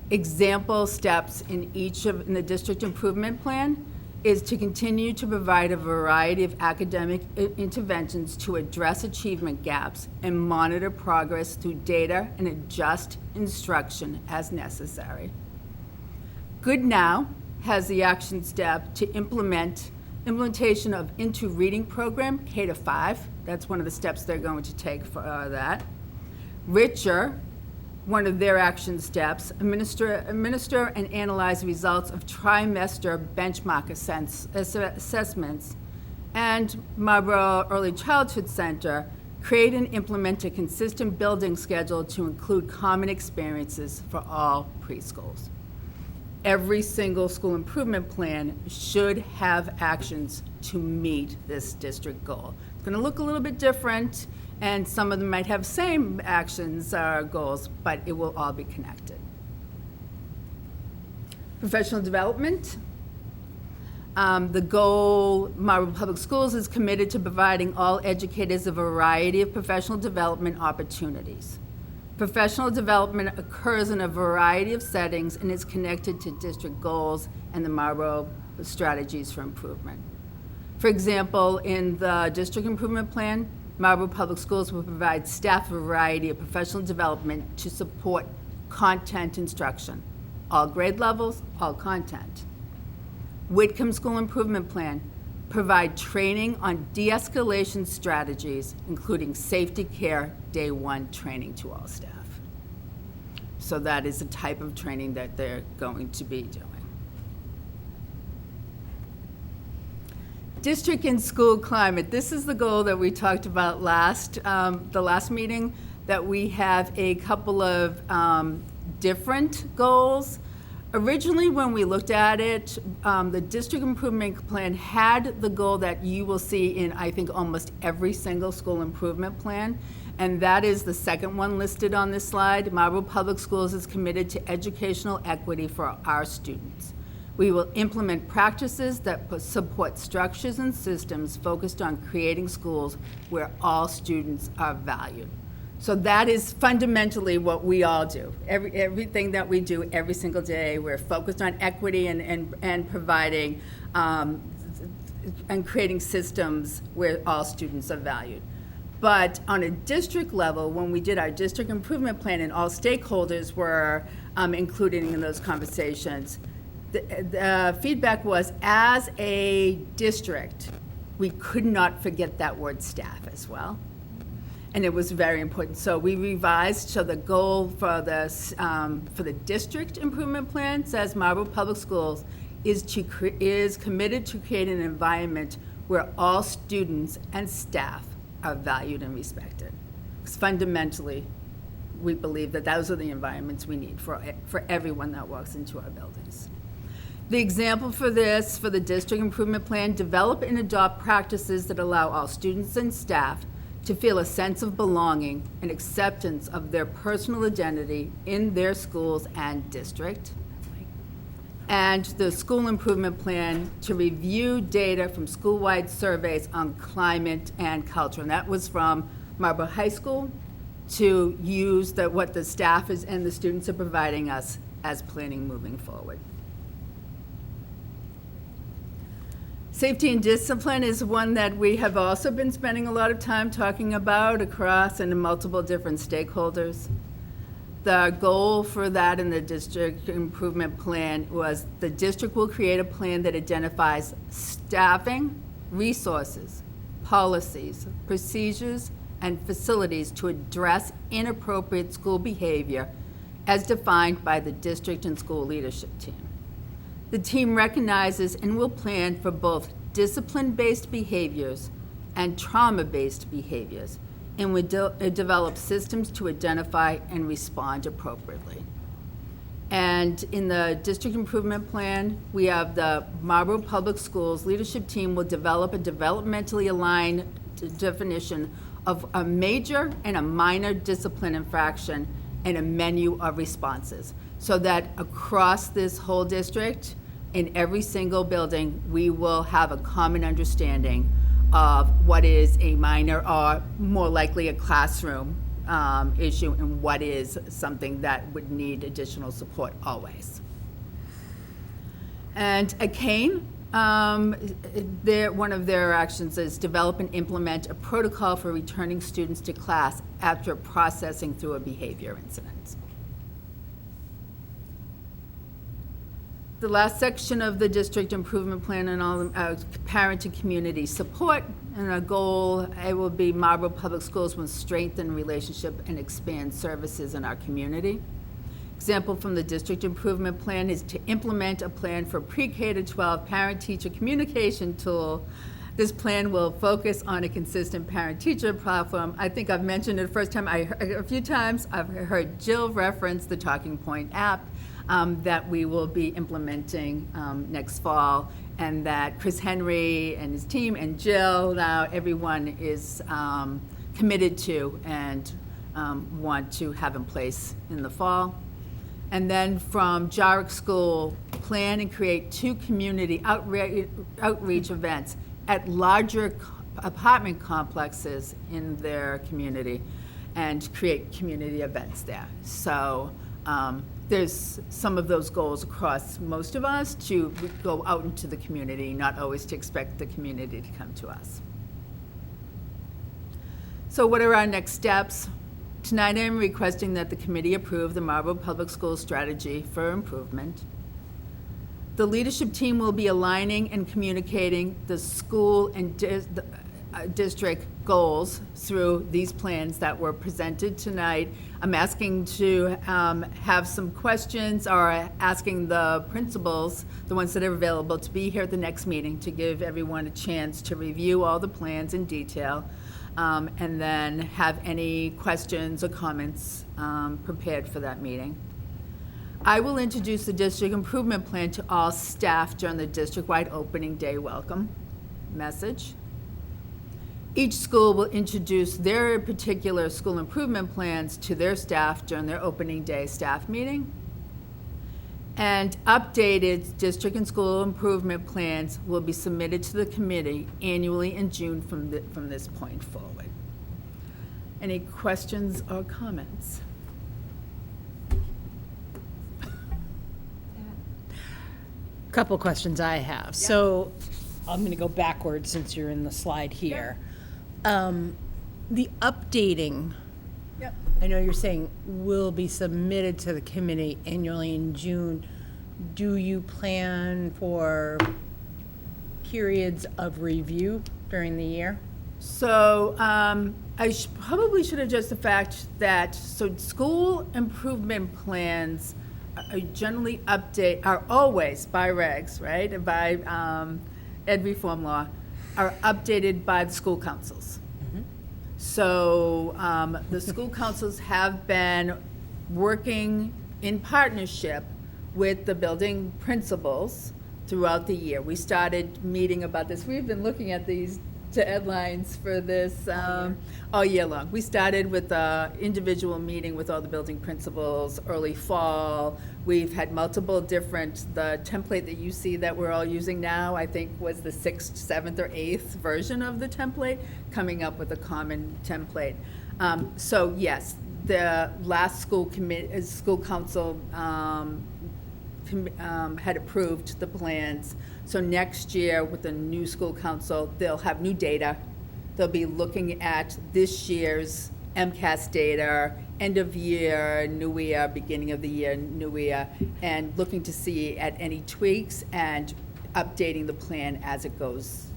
Speaker 13: Example steps in the district improvement plan is to continue to provide a variety of academic interventions to address achievement gaps and monitor progress through data and adjust instruction as necessary. Good Now has the action step to implementation of Into Reading program, K to 5. That's one of the steps they're going to take for that. Richer, one of their action steps, administer and analyze results of trimester benchmark assessments. And Marlborough Early Childhood Center, create and implement a consistent building schedule to include common experiences for all preschools. Every single school improvement plan should have actions to meet this district goal. It's going to look a little bit different, and some of them might have same actions or goals, but it will all be connected. Professional development. The goal, Marlborough Public Schools is committed to providing all educators a variety of professional development opportunities. Professional development occurs in a variety of settings and is connected to district goals and the Marlborough strategies for improvement. For example, in the district improvement plan, Marlborough Public Schools will provide staff a variety of professional development to support content instruction, all grade levels, all content. Whitcomb School Improvement Plan, provide training on de-escalation strategies, including safety care day one training to all staff. So that is the type of training that they're going to be doing. District and school climate. This is the goal that we talked about the last meeting, that we have a couple of different goals. Originally, when we looked at it, the district improvement plan had the goal that you will see in, I think, almost every single school improvement plan, and that is the second one listed on this slide. Marlborough Public Schools is committed to educational equity for our students. We will implement practices that support structures and systems focused on creating schools where all students are valued. So that is fundamentally what we all do. Everything that we do every single day, we're focused on equity and providing and creating systems where all students are valued. But on a district level, when we did our district improvement plan and all stakeholders were included in those conversations, the feedback was, as a district, we could not forget that word staff as well. And it was very important. So we revised, so the goal for the district improvement plan says Marlborough Public Schools is committed to create an environment where all students and staff are valued and respected. Because fundamentally, we believe that those are the environments we need for everyone that walks into our buildings. The example for this, for the district improvement plan, develop and adopt practices that allow all students and staff to feel a sense of belonging and acceptance of their personal identity in their schools and district. And the school improvement plan to review data from school-wide surveys on climate and culture. And that was from Marlborough High School, to use what the staff is and the students are providing us as planning moving forward. Safety and discipline is one that we have also been spending a lot of time talking about across and in multiple different stakeholders. The goal for that in the district improvement plan was the district will create a plan that identifies staffing, resources, policies, procedures, and facilities to address inappropriate school behavior as defined by the district and school leadership team. The team recognizes and will plan for both discipline-based behaviors and trauma-based behaviors, and would develop systems to identify and respond appropriately. And in the district improvement plan, we have the Marlborough Public Schools leadership team will develop a developmentally aligned definition of a major and a minor discipline infraction and a menu of responses, so that across this whole district, in every single building, we will have a common understanding of what is a minor or more likely a classroom issue and what is something that would need additional support always. And at Kane, one of their actions is develop and implement a protocol for returning students to class after processing through a behavior incident. The last section of the district improvement plan and all parent and community support, and our goal, it will be Marlborough Public Schools will strengthen relationship and expand services in our community. Example from the district improvement plan is to implement a plan for pre-K to 12 parent-teacher communication tool. This plan will focus on a consistent parent-teacher platform. I think I've mentioned it a few times. I've heard Jill reference the Talking Point app that we will be implementing next fall, and that Chris Henry and his team and Jill, now everyone is committed to and want to have in place in the fall. And then from Jarrick School, plan and create 2 community outreach events at larger apartment complexes in their community and create community events there. So there's some of those goals across most of us to go out into the community, not always to expect the community to come to us. So what are our next steps? Tonight I am requesting that the committee approve the Marlborough Public Schools strategy for improvement. The leadership team will be aligning and communicating the school and district goals through these plans that were presented tonight. I'm asking to have some questions, or asking the principals, the ones that are available, to be here at the next meeting to give everyone a chance to review all the plans in detail, and then have any questions or comments prepared for that meeting. I will introduce the district improvement plan to all staff during the district-wide opening day welcome message. Each school will introduce their particular school improvement plans to their staff during their opening day staff meeting. And updated district and school improvement plans will be submitted to the committee annually in June from this point forward. Any questions or comments?
Speaker 1: Couple questions I have. So I'm going to go backwards since you're in the slide here. The updating, I know you're saying will be submitted to the committee annually in June. Do you plan for periods of review during the year?
Speaker 13: So I probably should address the fact that, so school improvement plans are generally are always by regs, right, and by ed reform law, are updated by the school councils. So the school councils have been working in partnership with the building principals throughout the year. We started meeting about this. We've been looking at these deadlines for this all year long. We started with an individual meeting with all the building principals early fall. We've had multiple different, the template that you see that we're all using now, I think was the 6th, 7th, or 8th version of the template, coming up with a common template. So yes, the last school council had approved the plans. So next year with the new school council, they'll have new data. They'll be looking at this year's MCAS data, end of year, new year, beginning of the year, new year, and looking to see at any tweaks and updating the plan as it goes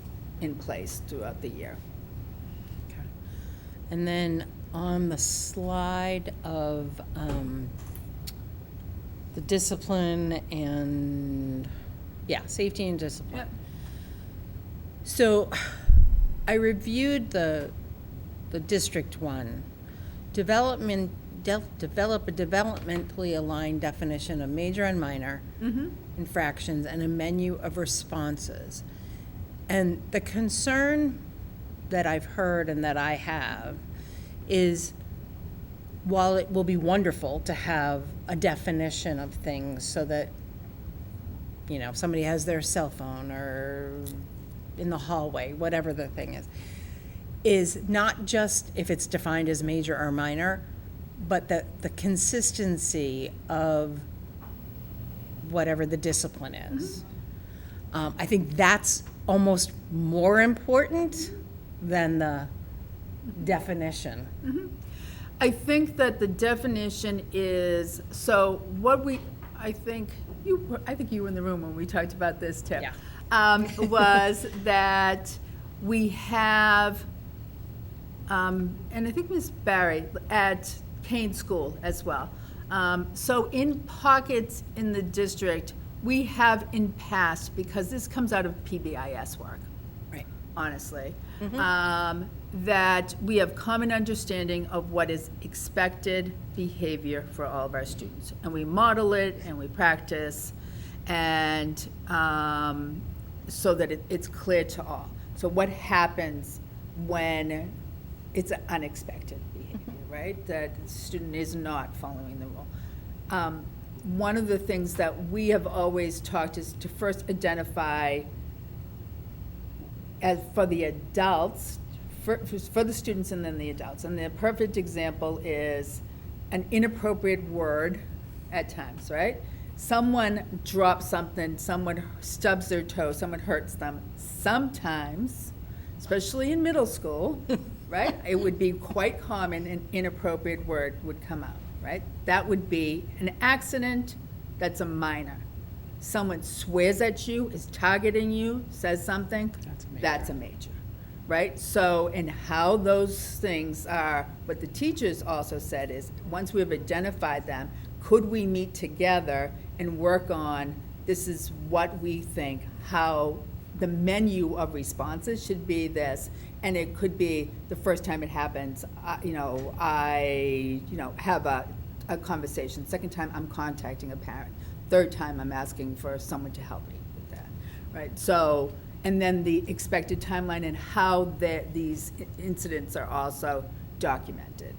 Speaker 13: in place throughout the year.
Speaker 1: Okay. And then on the slide of the discipline and, safety and discipline.
Speaker 13: Yep.
Speaker 1: So I reviewed the the district one, develop a developmentally aligned definition of major and minor infractions and a menu of responses. And the concern that I've heard and that I have is, while it will be wonderful to have a definition of things so that, you know, if somebody has their cell phone or in the hallway, whatever the thing is not just if it's defined as major or minor, but the consistency of whatever the discipline is. I think that's almost more important than the definition.
Speaker 13: I think that the definition is, so what we, I think you were in the room when we talked about this too.
Speaker 1: Yeah.
Speaker 13: Was that we have, and I think Ms. Barry at Kane School as well. So in pockets in the district, we have in past, because this comes out of PBIS work,
Speaker 1: Right.
Speaker 13: honestly, that we have common understanding of what is expected behavior for all of our students. And we model it and we practice, and so that it's clear to all. So what happens when it's unexpected behavior, right? That the student is not following the rule. One of the things that we have always talked is to first identify, as for the adults, for the students and then the adults. And the perfect example is an inappropriate word at times, right? Someone drops something, someone stubs their toe, someone hurts them. Sometimes, especially in middle school, right, it would be quite common an inappropriate word would come out, right? That would be an accident, that's a minor. Someone swears at you, is targeting you, says something, that's a major, right? So, and how those things are, what the teachers also said is, once we've identified them, could we meet together and work on, this is what we think, how the menu of responses should be this, and it could be the first time it happens, I have a conversation. Second time, I'm contacting a parent. Third time, I'm asking for someone to help me with that, right? So, and then the expected timeline and how these incidents are also documented.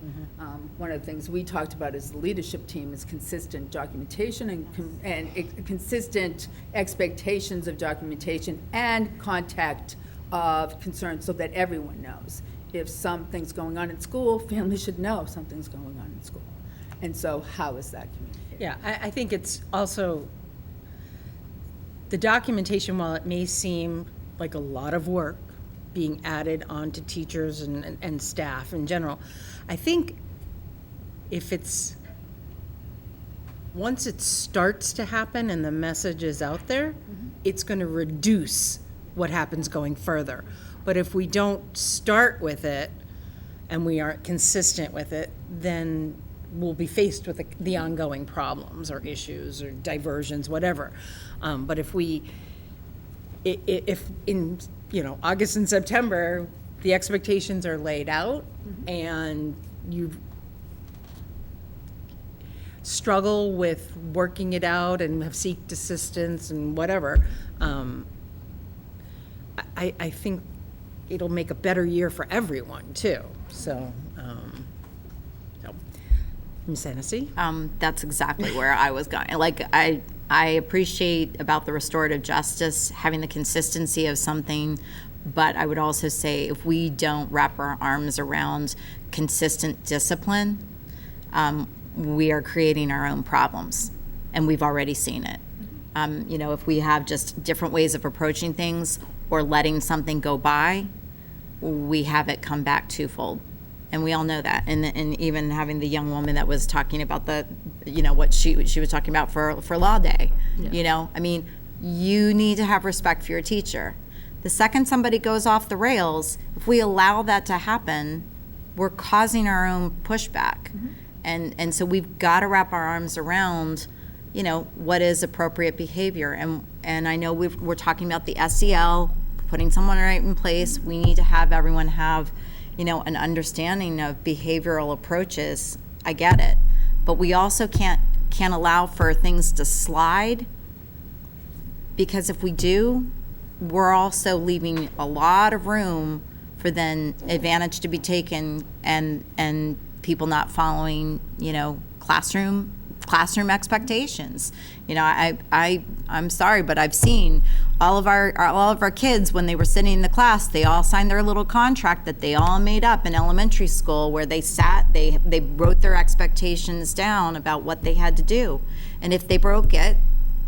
Speaker 13: One of the things we talked about as the leadership team is consistent documentation and consistent expectations of documentation and contact of concern so that everyone knows. If something's going on in school, families should know something's going on in school. And so how is that communicated?
Speaker 1: Yeah, I think it's also, the documentation, while it may seem like a lot of work being added on to teachers and staff in general, I think if it's, once it starts to happen and the message is out there, it's going to reduce what happens going further. But if we don't start with it and we aren't consistent with it, then we'll be faced with the ongoing problems or issues or diversions, whatever. But if in August and September, the expectations are laid out and you struggle with working it out and have sought assistance and whatever, I think it'll make a better year for everyone too. So, Ms. Hennessy?
Speaker 4: That's exactly where I was going. Like, I appreciate about the restorative justice having the consistency of something, but I would also say if we don't wrap our arms around consistent discipline, we are creating our own problems, and we've already seen it. If we have just different ways of approaching things or letting something go by, we have it come back twofold. And we all know that. And even having the young woman that was talking about what she was talking about for Law Day. Yeah. You need to have respect for your teacher. The second somebody goes off the rails, if we allow that to happen, we're causing our own pushback. And so we've got to wrap our arms around, what is appropriate behavior. And I know we're talking about the SEL, putting someone right in place. We need to have everyone have an understanding of behavioral approaches, I get it. But we also can't allow for things to slide, because if we do, we're also leaving a lot of room for then advantage to be taken and people not following, classroom expectations. I'm sorry, but I've seen all of our kids, when they were sitting in the class, they all signed their little contract that they all made up in elementary school, where they wrote their expectations down about what they had to do. And if they broke it,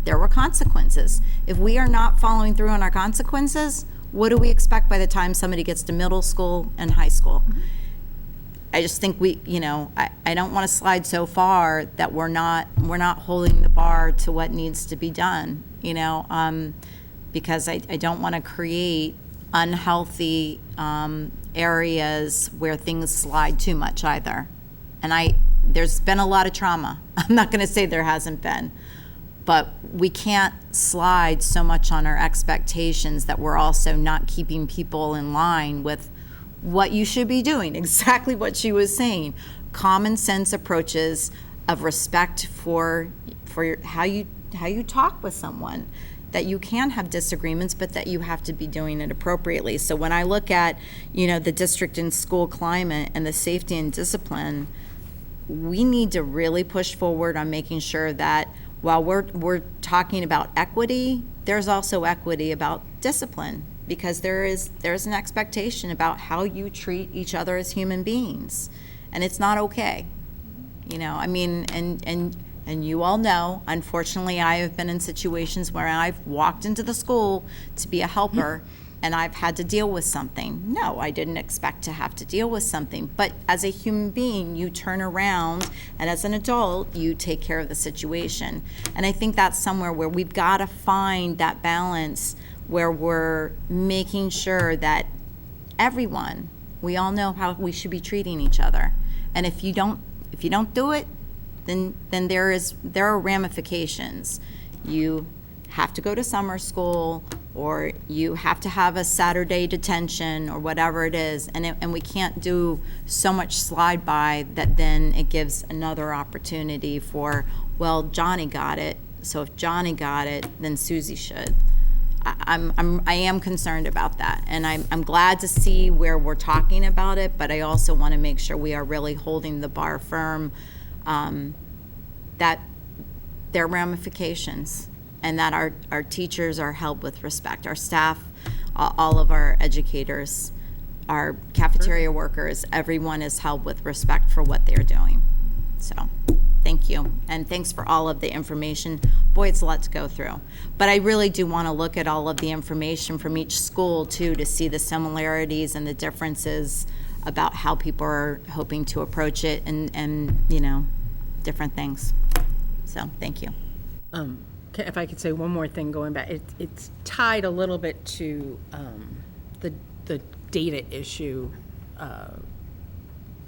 Speaker 4: there were consequences. If we are not following through on our consequences, what do we expect by the time somebody gets to middle school and high school? I just think I don't want to slide so far that we're not holding the bar to what needs to be done, because I don't want to create unhealthy areas where things slide too much either. And there's been a lot of trauma. I'm not going to say there hasn't been, but we can't slide so much on our expectations that we're also not keeping people in line with what you should be doing, exactly what she was saying. Common sense approaches of respect for how you talk with someone, that you can have disagreements, but that you have to be doing it appropriately. So when I look at, the district and school climate and the safety and discipline, we need to really push forward on making sure that while we're talking about equity, there's also equity about discipline, because there's an expectation about how you treat each other as human beings, and it's not okay. And you all know, unfortunately, I have been in situations where I've walked into the school to be a helper, and I've had to deal with something. No, I didn't expect to have to deal with something. But as a human being, you turn around, and as an adult, you take care of the situation. And I think that's somewhere where we've got to find that balance, where we're making sure that everyone, we all know how we should be treating each other. And if you don't do it, then there are ramifications. You have to go to summer school, or you have to have a Saturday detention, or whatever it is, and we can't do so much slide by that then it gives another opportunity for, well, Johnny got it, so if Johnny got it, then Susie should. I am concerned about that, and I'm glad to see where we're talking about it, but I also want to make sure we are really holding the bar firm, that there are ramifications, and that our teachers are held with respect, our staff, all of our educators, our cafeteria workers, everyone is held with respect for what they're doing. So thank you, and thanks for all of the information. Boy, it's a lot to go through, but I really do want to look at all of the information from each school too, to see the similarities and the differences about how people are hoping to approach it, and different things. So thank you.
Speaker 1: If I could say one more thing, going back, it's tied a little bit to the data issue,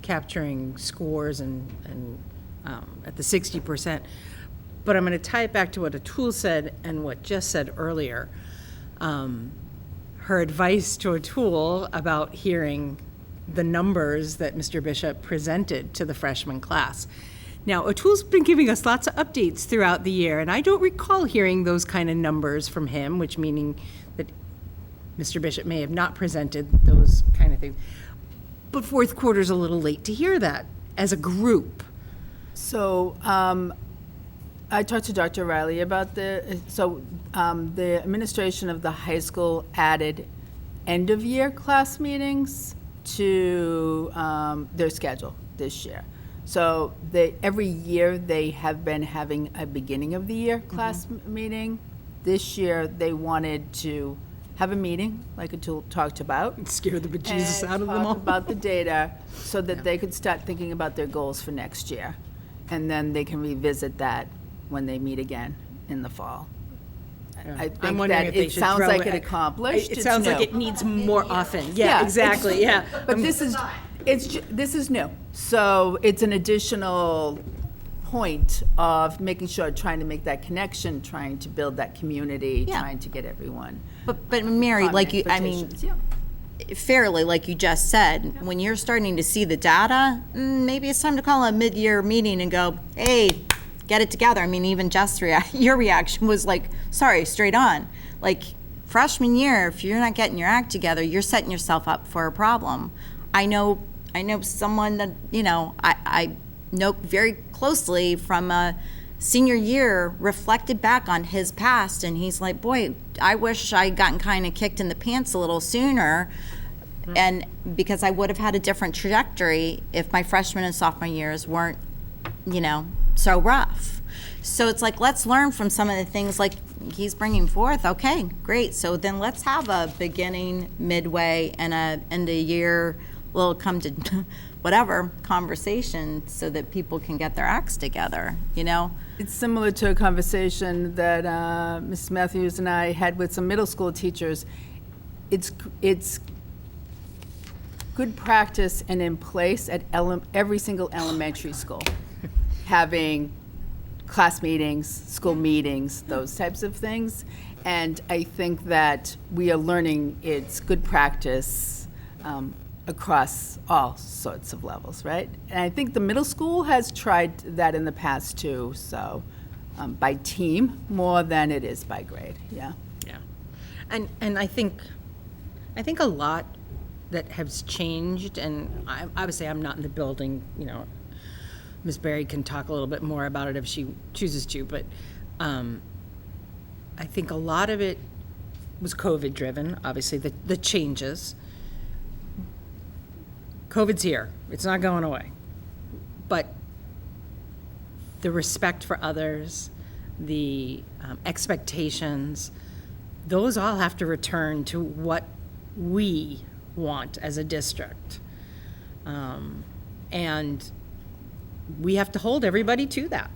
Speaker 1: capturing scores and at the 60%. But I'm going to tie it back to what Atul said and what Jess said earlier. Her advice to Atul about hearing the numbers that Mr. Bishop presented to the freshman class. Now, Atul's been giving us lots of updates throughout the year, and I don't recall hearing those kind of numbers from him, which meaning that Mr. Bishop may have not presented those kind of things. But fourth quarter's a little late to hear that as a group.
Speaker 13: So I talked to Dr. Riley about the administration of the high school added end-of-year class meetings to their schedule this year. So every year they have been having a beginning of the year class meeting. This year they wanted to have a meeting, like Atul talked about.
Speaker 1: And scare the bejesus out of them all.
Speaker 13: Talk about the data so that they could start thinking about their goals for next year. And then they can revisit that when they meet again in the fall. I think that it sounds like it accomplished.
Speaker 1: It sounds like it needs more often. Yeah, exactly. Yeah.
Speaker 13: But this is new. So it's an additional point of making sure, trying to make that connection, trying to build that community, trying to get everyone.
Speaker 4: But Mary, like you, I mean, fairly, like you just said, when you're starting to see the data, maybe it's time to call a mid-year meeting and go, hey, get it together. I mean, even Jeff's your reaction was like, sorry, straight on. Like, freshman year, if you're not getting your act together, you're setting yourself up for a problem. I know someone that, I know very closely from a senior year, reflected back on his past, and he's like, boy, I wish I'd gotten kind of kicked in the pants a little sooner, and because I would have had a different trajectory if my freshman and sophomore years weren't, so rough. So it's like, let's learn from some of the things like he's bringing forth. Okay, great. So then let's have a beginning, midway, and a end of year little come to whatever conversation so that people can get their acts together,
Speaker 13: It's similar to a conversation that Ms. Matthews and I had with some middle school teachers. It's good practice and in place at every single elementary school, having class meetings, school meetings, those types of things. And I think that we are learning it's good practice across all sorts of levels, right? And I think the middle school has tried that in the past too, so by team more than it is by grade, yeah.
Speaker 1: Yeah. And I think a lot that has changed, and obviously I'm not in the building, Ms. Berry can talk a little bit more about it if she chooses to, but I think a lot of it was COVID driven, obviously the changes. COVID's here, it's not going away. But the respect for others, the expectations, those all have to return to what we want as a district. And we have to hold everybody to that.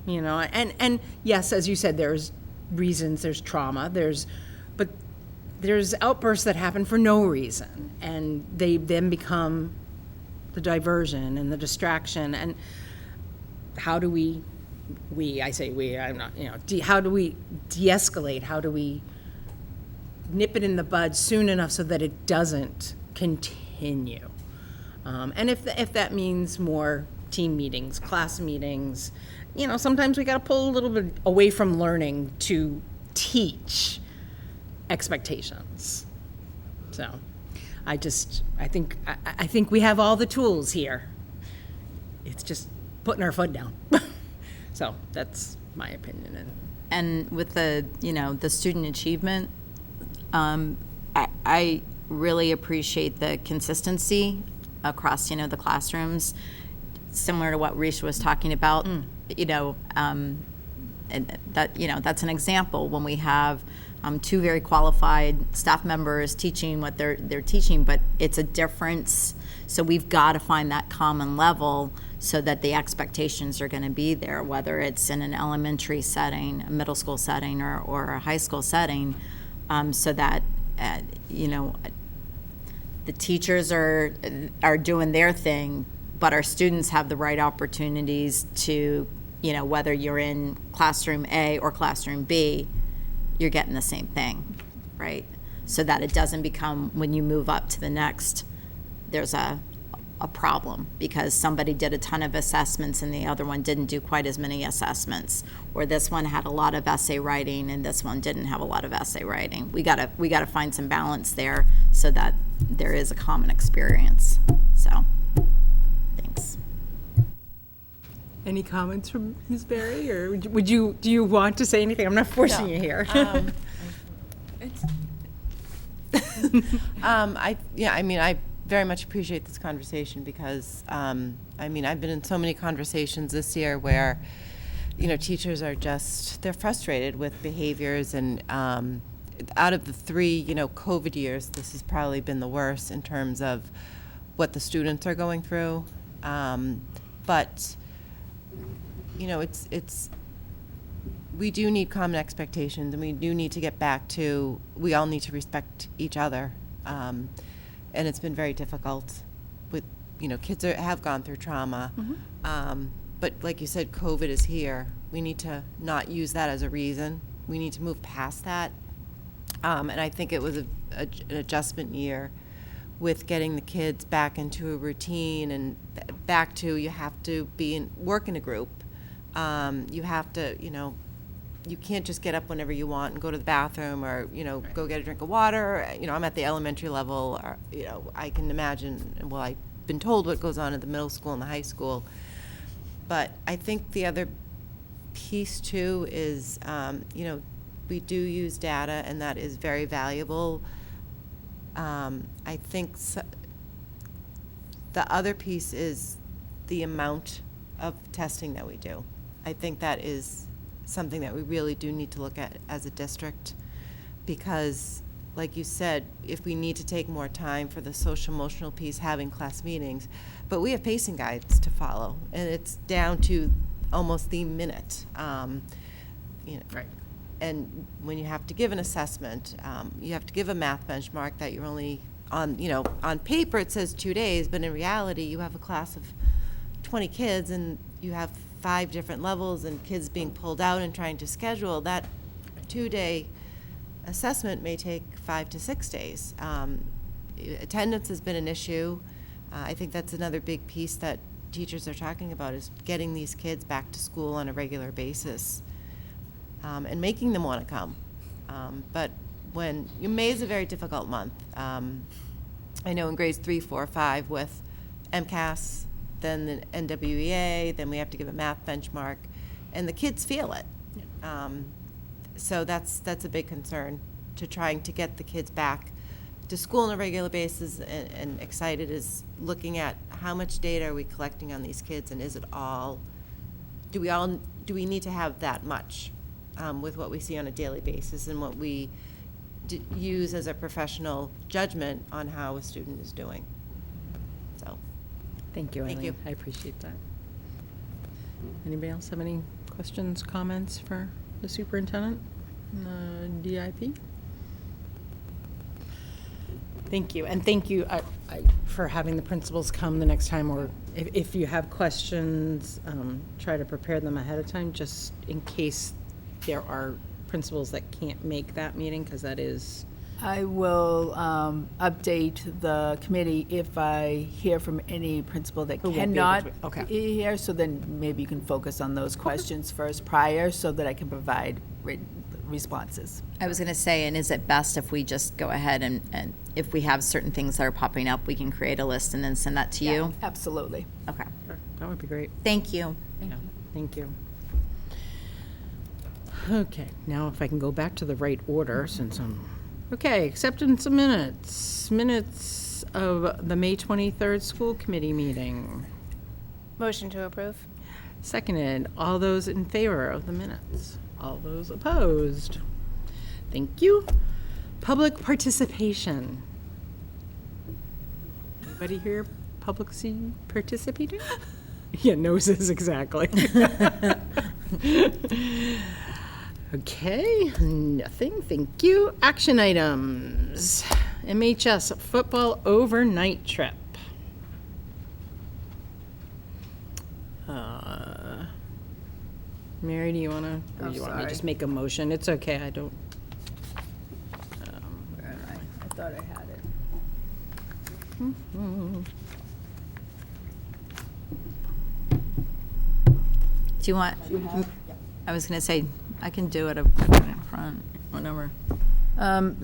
Speaker 1: And yes, as you said, there's reasons, there's trauma, but there's outbursts that happen for no reason, and they then become the diversion and the distraction. And how do I say we, I'm not, how do we de-escalate? How do we nip it in the bud soon enough so that it doesn't continue? And if that means more team meetings, class meetings, sometimes we got to pull a little bit away from learning to teach expectations. So I think we have all the tools here. It's just putting our foot down. So that's my opinion.
Speaker 4: And with the student achievement, I really appreciate the consistency across the classrooms, similar to what Risha was talking about. And that's an example when we have two very qualified staff members teaching what they're teaching, but it's a difference. So we've got to find that common level so that the expectations are going to be there, whether it's in an elementary setting, a middle school setting, or a high school setting, so that the teachers are doing their thing, but our students have the right opportunities to, whether you're in classroom A or classroom B, you're getting the same thing, right? So that it doesn't become, when you move up to the next, there's a problem because somebody did a ton of assessments and the other one didn't do quite as many assessments, or this one had a lot of essay writing and this one didn't have a lot of essay writing. We gotta find some balance there so that there is a common experience. So, thanks.
Speaker 1: Any comments from Ms. Berry, or do you want to say anything? I'm not forcing you here.
Speaker 14: I very much appreciate this conversation because, I've been in so many conversations this year where, teachers are they're frustrated with behaviors, and out of the three, COVID years, this has probably been the worst in terms of what the students are going through. But we do need common expectations, and we do need to get back to, we all need to respect each other. And it's been very difficult with, kids have gone through trauma. Mm-hmm. But like you said, COVID is here. We need to not use that as a reason. We need to move past that. And I think it was an adjustment year with getting the kids back into a routine and back to, you have to work in a group. You have to, you can't just get up whenever you want and go to the bathroom or, go get a drink of water. I'm at the elementary level, or, I can imagine, well, I've been told what goes on at the middle school and the high school. But I think the other piece too is, we do use data, and that is very valuable. I think the other piece is the amount of testing that we do. I think that is something that we really do need to look at as a district, because like you said, if we need to take more time for the social emotional piece, having class meetings, but we have pacing guides to follow, and it's down to almost the minute.
Speaker 1: Right.
Speaker 14: And when you have to give an assessment, you have to give a math benchmark that you're only on paper it says 2 days, but in reality you have a class of 20 kids and you have 5 different levels and kids being pulled out and trying to schedule. That 2-day assessment may take 5 to 6 days. Attendance has been an issue. I think that's another big piece that teachers are talking about, is getting these kids back to school on a regular basis, and making them want to come. But May is a very difficult month. I know in grades 3, 4, 5 with MCAS, then the NWEA, then we have to give a math benchmark, and the kids feel it. So that's a big concern, to trying to get the kids back to school on a regular basis, and excited is looking at how much data are we collecting on these kids, and is it all, do we need to have that much with what we see on a daily basis and what we use as a professional judgment on how a student is doing. So
Speaker 1: Thank you, Eileen.
Speaker 14: Thank you.
Speaker 1: I appreciate that. Anybody else have any questions, comments for the superintendent, DIP? Thank you, and thank you for having the principals come the next time, or if you have questions, try to prepare them ahead of time, just in case there are principals that can't make that meeting, because that is...
Speaker 13: I will update the committee if I hear from any principal that
Speaker 1: Who won't be able
Speaker 13: cannot
Speaker 1: to- okay.
Speaker 13: be here, so then maybe you can focus on those questions first prior, so that I can provide responses.
Speaker 4: I was going to say, and is it best if we just go ahead and if we have certain things that are popping up, we can create a list and then send that to you?
Speaker 13: Absolutely.
Speaker 4: Okay.
Speaker 1: Sure, that would be great.
Speaker 4: Thank you.
Speaker 1: Yeah, thank you. Okay, now if I can go back to the right order, since I'm... Okay, acceptance of minutes. Minutes of the May 23rd school committee meeting.
Speaker 11: Motion to approve.
Speaker 1: Seconded. All those in favor of the minutes? All those opposed? Thank you. Public participation. Anybody here participating? Yeah, noses, exactly. Okay, nothing, thank you. Action items. MHS football overnight trip. Mary, do you want to, or
Speaker 13: Oh,
Speaker 1: do you want me to
Speaker 13: sorry.
Speaker 1: just make a motion? It's okay, I don't.
Speaker 13: Where am I? I thought I had it.
Speaker 4: Do you want? I was going to say, I can do it up in front, whatever.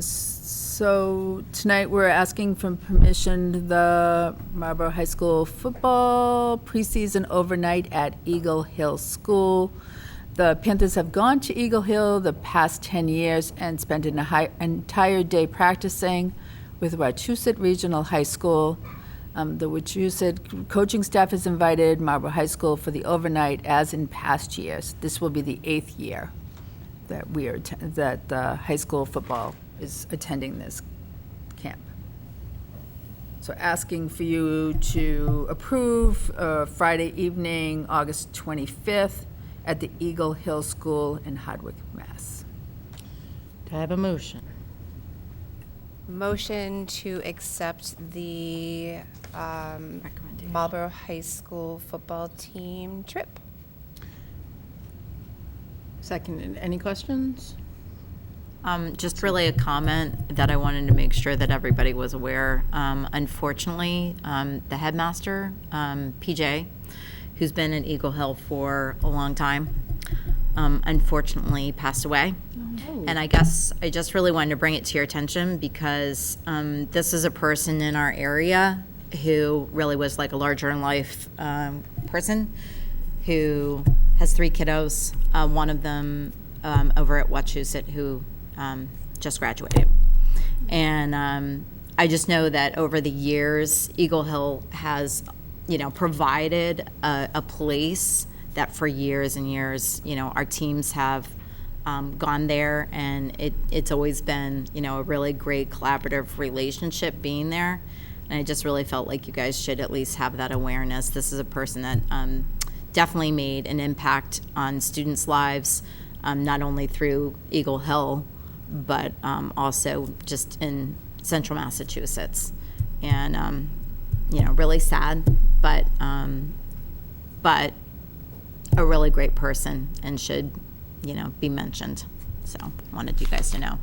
Speaker 13: So tonight, we're asking for permission to the Marlborough High School football preseason overnight at Eagle Hill School. The Panthers have gone to Eagle Hill the past 10 years and spent an entire day practicing with Wachusett Regional High School. The Wachusett coaching staff has invited Marlborough High School for the overnight, as in past years. This will be the 8th year that that the high school football is attending this camp. So asking for you to approve Friday evening, August 25th, at the Eagle Hill School in Hardwick, Mass.
Speaker 1: Do I have a motion?
Speaker 11: Motion to accept the Marlborough High School football team trip.
Speaker 1: Seconded. Any questions?
Speaker 4: Just really a comment that I wanted to make sure that everybody was aware. Unfortunately, the headmaster, PJ, who's been in Eagle Hill for a long time, unfortunately passed away. And I guess I just really wanted to bring it to your attention because this is a person in our area who really was like a larger in life person who has 3 kiddos, one of them over at Wachusett who just graduated. And I just know that over the years, Eagle Hill has, provided a place that for years and years, our teams have gone there, and it's always been, a really great collaborative relationship being there. And I just really felt like you guys should at least have that awareness. This is a person that definitely made an impact on students' lives, not only through Eagle Hill, but also just in central Massachusetts. And, really sad, but a really great person and should, be mentioned. So I wanted you guys to know.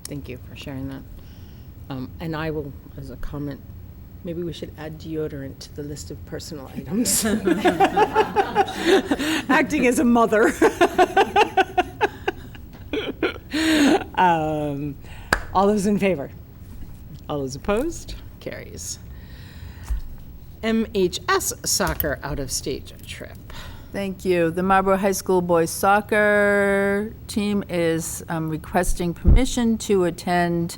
Speaker 1: Thank you for sharing that. And I will, as a comment, maybe we should add deodorant to the list of personal items. Acting as a mother. All those in favor? All those opposed? Carries. MHS soccer out-of-state trip.
Speaker 13: Thank you. The Marlborough High School boys soccer team is requesting permission to attend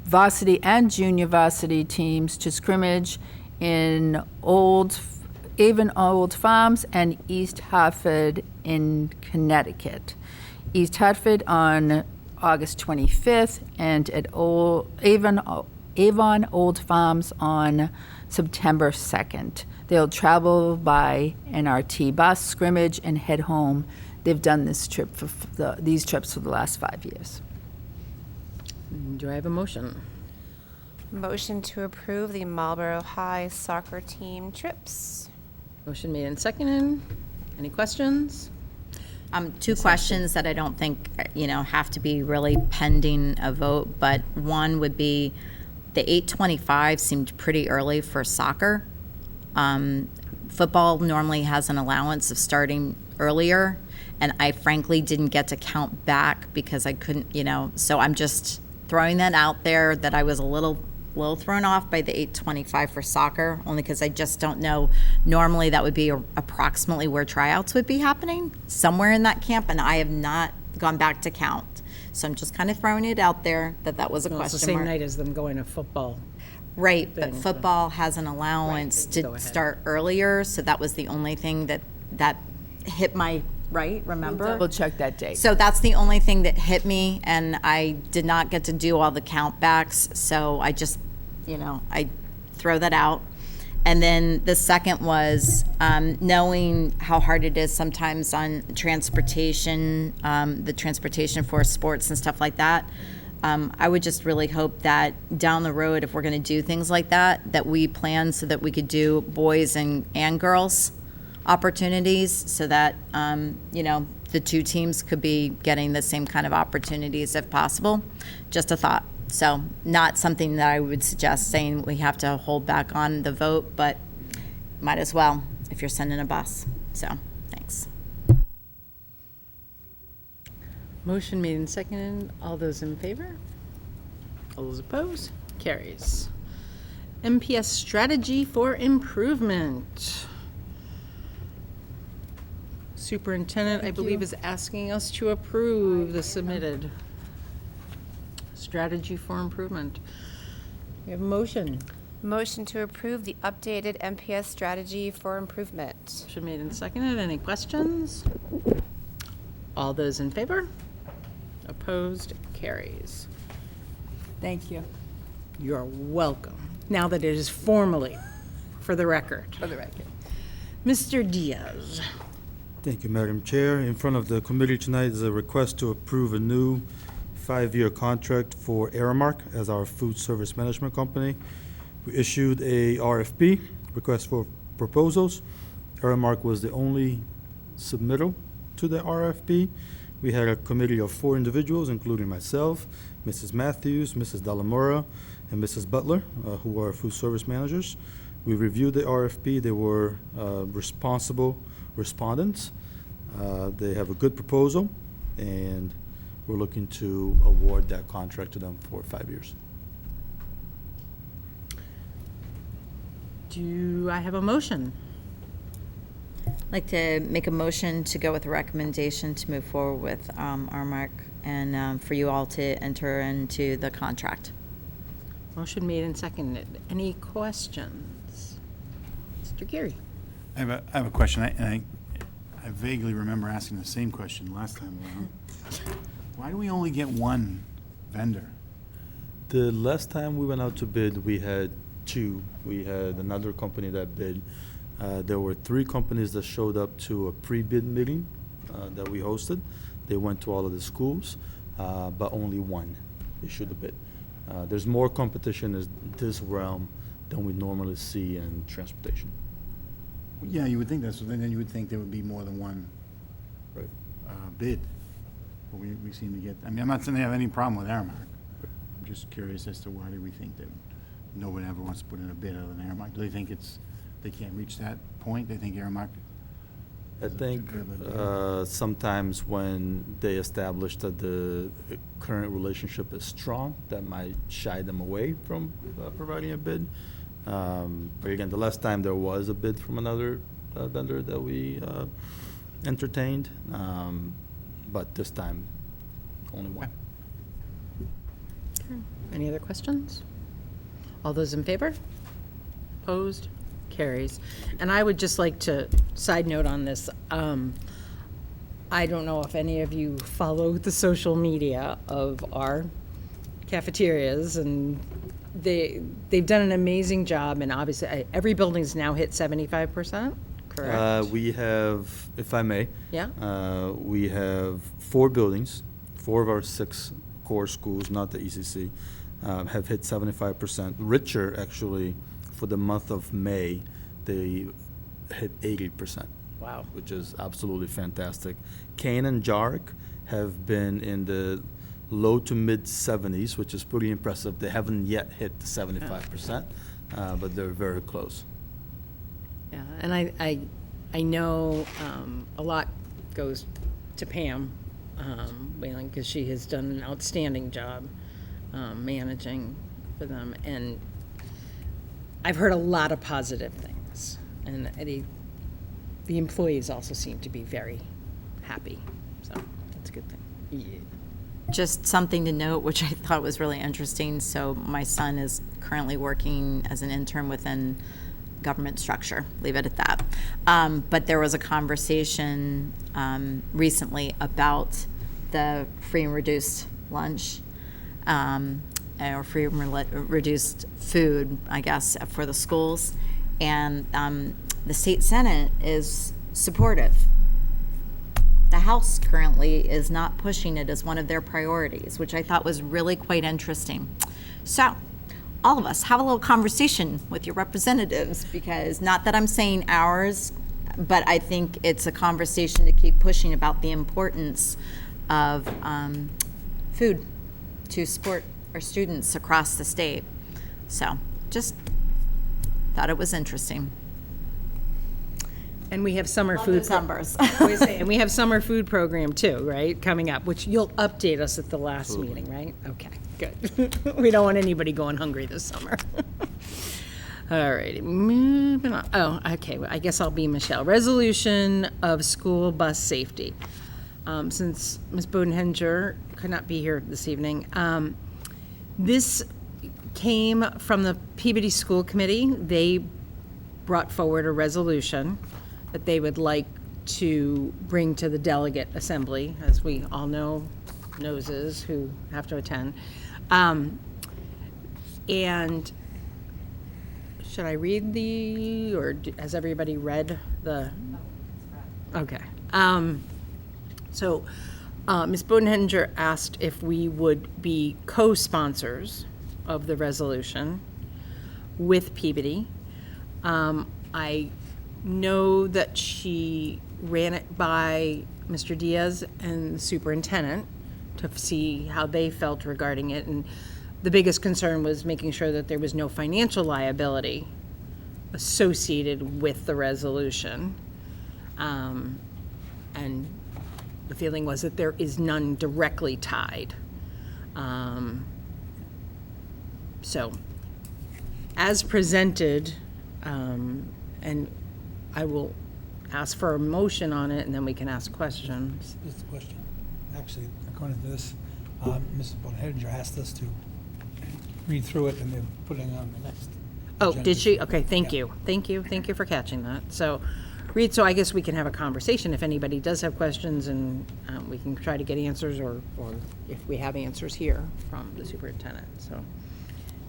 Speaker 13: varsity and junior varsity teams to scrimmage in Avon Old Farms and East Hartford in Connecticut. East Hartford on August 25th and at Avon Old Farms on September 2nd. They'll travel by NRT bus, scrimmage, and head home. They've done this trip these trips for the last 5 years.
Speaker 1: Do I have a motion?
Speaker 2: Motion to approve the Marlborough High soccer team trips.
Speaker 1: Motion made and seconded. Any questions?
Speaker 4: 2 questions that I don't think, have to be really pending a vote, but one would be the 8:25 seemed pretty early for soccer. Football normally has an allowance of starting earlier, and I frankly didn't get to count back because I couldn't, so I'm just throwing that out there that I was a little thrown off by the 8:25 for soccer, only because I just don't know. Normally that would be approximately where tryouts would be happening, somewhere in that camp, and I have not gone back to count. So I'm just kind of throwing it out there that was a question mark.
Speaker 1: It's the same night as them going to football.
Speaker 4: Right, but football has an allowance to start earlier, so that was the only thing that hit my, remember?
Speaker 13: Double check that date.
Speaker 4: So that's the only thing that hit me, and I did not get to do all the countbacks, so I just, I throw that out. And then the second was knowing how hard it is sometimes on transportation, the transportation for sports and stuff like that. I would just really hope that down the road, if we're going to do things like that we plan so that we could do boys and girls opportunities so that, the 2 teams could be getting the same kind of opportunities if possible. Just a thought. So not something that I would suggest saying we have to hold back on the vote, but might as well if you're sending a bus. So thanks.
Speaker 1: Motion made and seconded. All those in favor? All those opposed? Carries. MPS strategy for improvement. Superintendent, I believe, is asking us to approve the submitted strategy for improvement. We have a motion.
Speaker 2: Motion to approve the updated MPS strategy for improvement.
Speaker 1: Motion made and seconded. Any questions? All those in favor? Opposed? Carries.
Speaker 13: Thank you.
Speaker 1: You're welcome. Now that it is formally for the record.
Speaker 13: For the record.
Speaker 1: Mr. Diaz.
Speaker 15: Thank you, Madam Chair. In front of the committee tonight is a request to approve a new 5-year contract for Aramark as our food service management company. We issued a RFP, request for proposals. Aramark was the only submittal to the RFP, We had a committee of 4 individuals, including myself, Mrs. Matthews, Mrs. Delamora, and Mrs. Butler, who are food service managers. We reviewed the RFP. They were responsible respondents. They have a good proposal, and we're looking to award that contract to them for 5 years.
Speaker 1: Do I have a motion?
Speaker 4: I'd like to make a motion to go with a recommendation to move forward with Aramark and for you all to enter into the contract.
Speaker 1: Motion made and seconded. Any questions? Mr. Geary?
Speaker 12: I have a question, I vaguely remember asking the same question last time around. Why do we only get one vendor?
Speaker 15: The last time we went out to bid, we had 2. We had another company that bid. There were 3 companies that showed up to a pre-bid meeting that we hosted. They went to all of the schools, but only one issued a bid. There's more competition in this realm than we normally see in transportation.
Speaker 12: Yeah, you would think that's, then you would think there would be more than one
Speaker 15: Right.
Speaker 12: bid. But we seem to get, I mean, I'm not saying they have any problem with Aramark. I'm just curious as to why do we think that no one ever wants to put in a bid other than Aramark? Do they think they can't reach that point? They think Aramark?
Speaker 15: I think sometimes when they establish that the current relationship is strong, that might shy them away from providing a bid. But again, the last time there was a bid from another vendor that we entertained, but this time only one.
Speaker 1: Any other questions? All those in favor? Opposed? Carries. And I would just like to, side note on this, I don't know if any of you follow the social media of our cafeterias, and they've done an amazing job, and obviously every building's now hit 75%, correct?
Speaker 15: We have, if I may.
Speaker 1: Yeah.
Speaker 15: We have 4 buildings, 4 of our 6 core schools, not the ECC, have hit 75%. Richer, actually, for the month of May, they hit 80%.
Speaker 1: Wow.
Speaker 15: Which is absolutely fantastic. Kane and Jarrick have been in the low to mid 70s, which is pretty impressive. They haven't yet hit the 75%, but they're very close.
Speaker 1: Yeah, and I know a lot goes to Pam Whalen, because she has done an outstanding job managing for them, and I've heard a lot of positive things, and the employees also seem to be very happy, so that's a good thing. Yeah.
Speaker 4: Just something to note, which I thought was really interesting. So my son is currently working as an intern within government structure, leave it at that. But there was a conversation recently about the free and reduced lunch, or free and reduced food, I guess, for the schools. And the state Senate is supportive. The House currently is not pushing it as one of their priorities, which I thought was really quite interesting. So, all of us, have a little conversation with your representatives, because not that I'm saying ours, but I think it's a conversation to keep pushing about the importance of food to support our students across the state. So, just thought it was interesting.
Speaker 1: And we have summer
Speaker 4: Love
Speaker 1: food.
Speaker 4: those numbers.
Speaker 1: And we have summer food program too, right, coming up, which you'll update us at the last meeting, right? Okay, good. We don't want anybody going hungry this summer. All righty, moving on. Oh, okay, well, I guess I'll be Michelle. Resolution of school bus safety. Since Ms. Bodenhenger could not be here this evening, this came from the Peabody School Committee. They brought forward a resolution that they would like to bring to the delegate assembly, as we all know, noses who have to attend. And should I read or has everybody read the? Okay. So Ms. Bodenhenger asked if we would be co-sponsors of the resolution with Peabody. I know that she ran it by Mr. Diaz and the superintendent to see how they felt regarding it. And the biggest concern was making sure that there was no financial liability associated with the resolution. And the feeling was that there is none directly tied. So, as presented, and I will ask for a motion on it, and then we can ask questions.
Speaker 16: Just a question. Actually, according to this, Mrs. Bonhedinger asked us to read through it and then put it on the next.
Speaker 1: Oh,
Speaker 16: agenda.
Speaker 1: did she? Okay, thank
Speaker 16: Yeah.
Speaker 1: you. Thank you. Thank you for catching that. So, Reed, so I guess we can have a conversation if anybody does have questions, and we can try to get answers, or if we have answers here from the superintendent. So,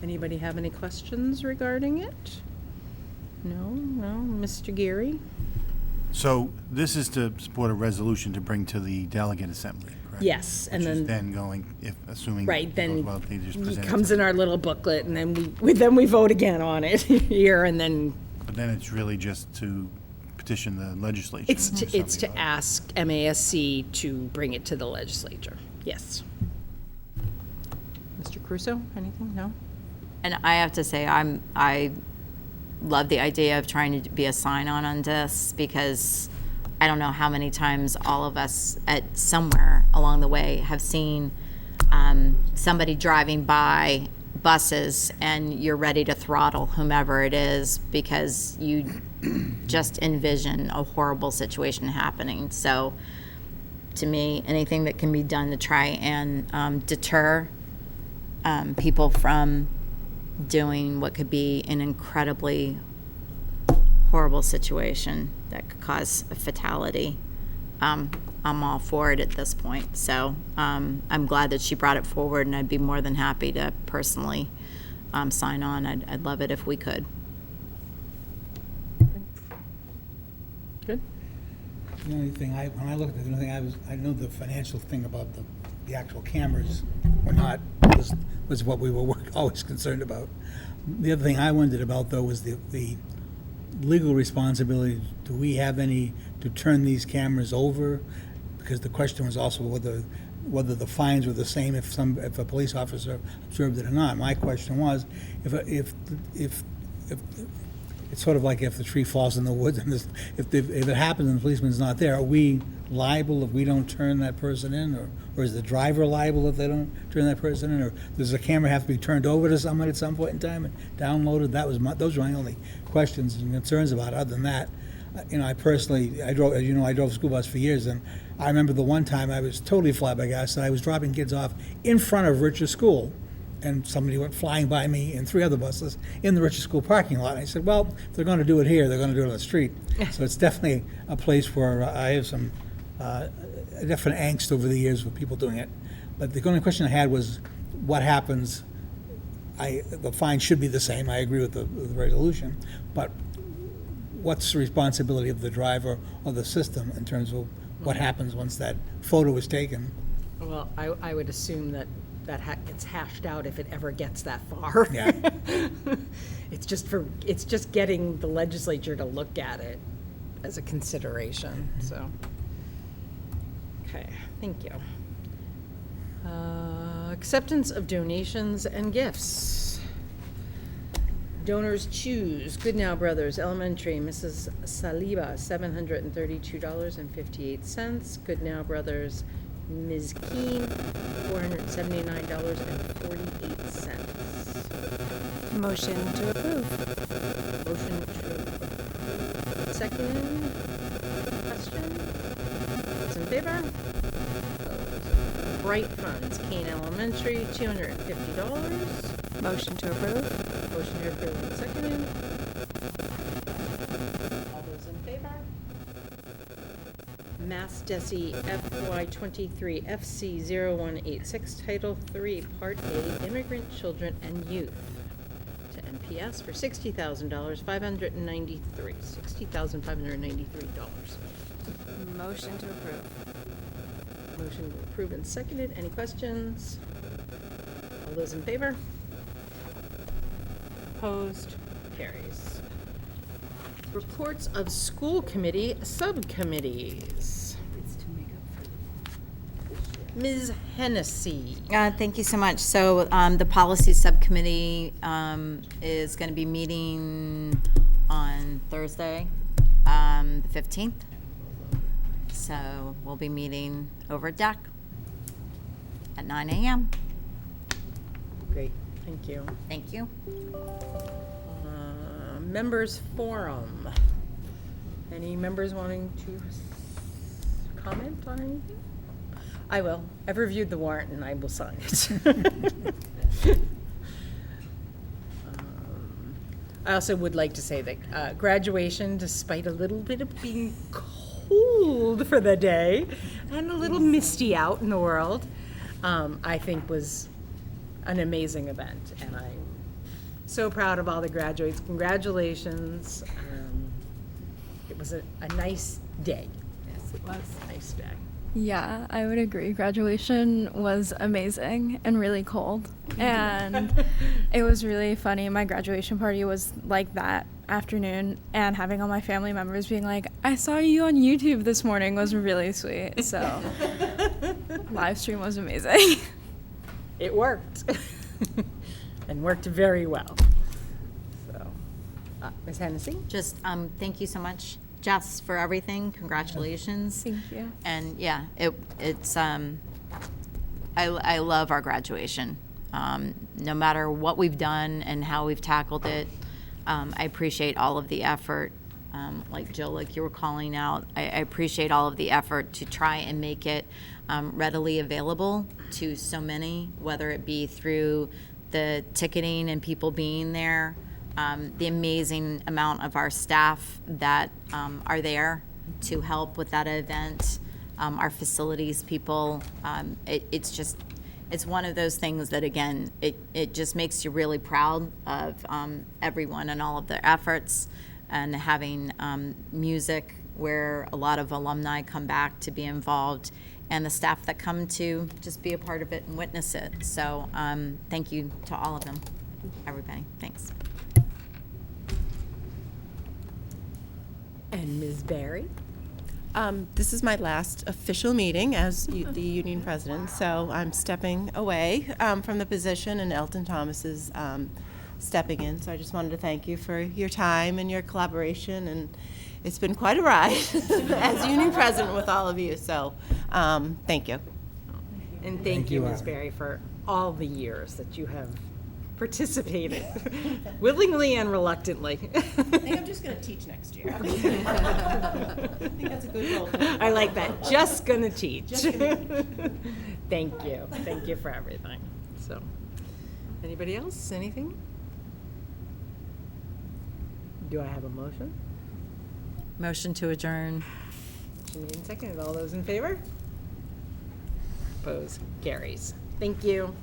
Speaker 1: anybody have any questions regarding it? No? Mr. Geary?
Speaker 12: So this is to support a resolution to bring to the delegate assembly, correct?
Speaker 1: Yes, and
Speaker 12: Which is
Speaker 1: then-
Speaker 12: then going, if, assuming.
Speaker 1: Right,
Speaker 12: it
Speaker 1: then
Speaker 12: goes well, they just
Speaker 1: it
Speaker 12: present
Speaker 1: comes
Speaker 12: to-
Speaker 1: in our little booklet, and then we vote again on it here, and then
Speaker 12: But then it's really just to petition the legislature.
Speaker 1: it's
Speaker 12: or
Speaker 1: to
Speaker 12: something.
Speaker 1: ask MASC to bring it to the legislature. Yes. Mr. Crusoe, anything? No?
Speaker 4: And I have to say, I love the idea of trying to be a sign-on on this, because I don't know how many times all of us at somewhere along the way have seen somebody driving by buses and you're ready to throttle whomever it is because you just envision a horrible situation happening. So to me, anything that can be done to try and deter people from doing what could be an incredibly horrible situation that could cause a fatality, I'm all for it at this point. So I'm glad that she brought it forward, and I'd be more than happy to personally sign on. I'd love it if we could.
Speaker 1: Good.
Speaker 16: The only thing when I looked at it, the only thing I know the financial thing about the actual cameras or not was what we were always concerned about. The other thing I wondered about, though, was the legal responsibility. Do we have any to turn these cameras over? Because the question was also whether the fines were the same if a police officer observed it or not. My question was, if it's sort of like if the tree falls in the woods and if it happens and the policeman's not there, are we liable if we don't turn that person in, or is the driver liable if they don't turn that person in, or does the camera have to be turned over to someone at some point in time and downloaded? Those were my only questions and concerns about it. Other than that, I personally, I drove a school bus for years, and I remember the one time I was totally flabbergasted. I was dropping kids off in front of Rich's school, and somebody went flying by me and 3 other buses in the Rich's school parking lot. And I said, well, if they're going to do it here, they're going to do it on the street. So it's definitely a place where I have some definite angst over the years with people doing it. But the only question I had was, what happens? The fine should be the same. I agree with the resolution, but what's the responsibility of the driver or the system in terms of what happens once that photo is taken?
Speaker 1: Well, I would assume that gets hashed out if it ever gets that far.
Speaker 16: Yeah.
Speaker 1: It's just getting the legislature to look at it as a consideration, so. Okay, thank you. Acceptance of donations and gifts. Donors choose Goodnow Brothers Elementary, Mrs. Saliba, $732.58. Goodnow Brothers, Ms. Keene, $479.48.
Speaker 11: Motion to approve.
Speaker 1: Motion to approve. Second. Question? Those in favor? Opposed? Bright Funds, Kane Elementary, $250.
Speaker 11: Motion to approve.
Speaker 1: Motion to approve and seconded. All those in favor? Mass DESI FY23 FC0186, Title III, Part A, Immigrant Children and Youth, to MPS for $60,593. $60,593.
Speaker 11: Motion to approve.
Speaker 1: Motion to approve and seconded. Any questions? All those in favor? Opposed? Carries. Reports of school committee subcommittees.
Speaker 13: It's to make a
Speaker 1: Ms. Hennessy.
Speaker 4: Thank you so much. So the policy subcommittee is going to be meeting on Thursday, the 15th. So we'll be meeting over at DEC at 9 a.m.
Speaker 1: Great, thank you.
Speaker 4: Thank you.
Speaker 1: Members forum. Any members wanting to comment on anything? I will. I've reviewed the warrant and I will sign it. I also would like to say that graduation, despite a little bit of being cold for the day and a little misty out in the world, I think was an amazing event, and I'm so proud of all the graduates. Congratulations. It was a nice day. Yes, it was a nice day.
Speaker 6: Yeah, I would agree. Graduation was amazing and really cold. And it was really funny. My graduation party was like that afternoon, and having all my family members being like, I saw you on YouTube this morning was really sweet. So live stream was amazing.
Speaker 1: It worked. And worked very well. So, Ms. Hennessy?
Speaker 4: Just thank you so much, Jess, for everything. Congratulations.
Speaker 6: Thank you.
Speaker 4: And yeah, it's I love our graduation. No matter what we've done and how we've tackled it, I appreciate all of the effort. Like Jill, like you were calling out, I appreciate all of the effort to try and make it readily available to so many, whether it be through the ticketing and people being there, the amazing amount of our staff that are there to help with that event, our facilities people. It's one of those things that, again, it just makes you really proud of everyone and all of their efforts, and having music where a lot of alumni come back to be involved, and the staff that come to just be a part of it and witness it. So thank you to all of them, everybody. Thanks.
Speaker 1: And Ms. Barry?
Speaker 14: This is my last official meeting as the union president, so I'm stepping away from the position, and Elton Thomas is stepping in. So I just wanted to thank you for your time and your collaboration, and it's been quite a ride as union president with all of you. So thank you.
Speaker 1: And thank you, Ms. Barry, for all the years that you have participated, willingly and reluctantly.
Speaker 14: I think I'm just going to teach next year. I think that's a good role.
Speaker 1: I like that. Just going to teach. Thank you. Thank you for everything. So, anybody else? Anything? Do I have a motion?
Speaker 4: Motion to adjourn.
Speaker 1: Motion made and seconded. All those in favor? Opposed? Carries. Thank you.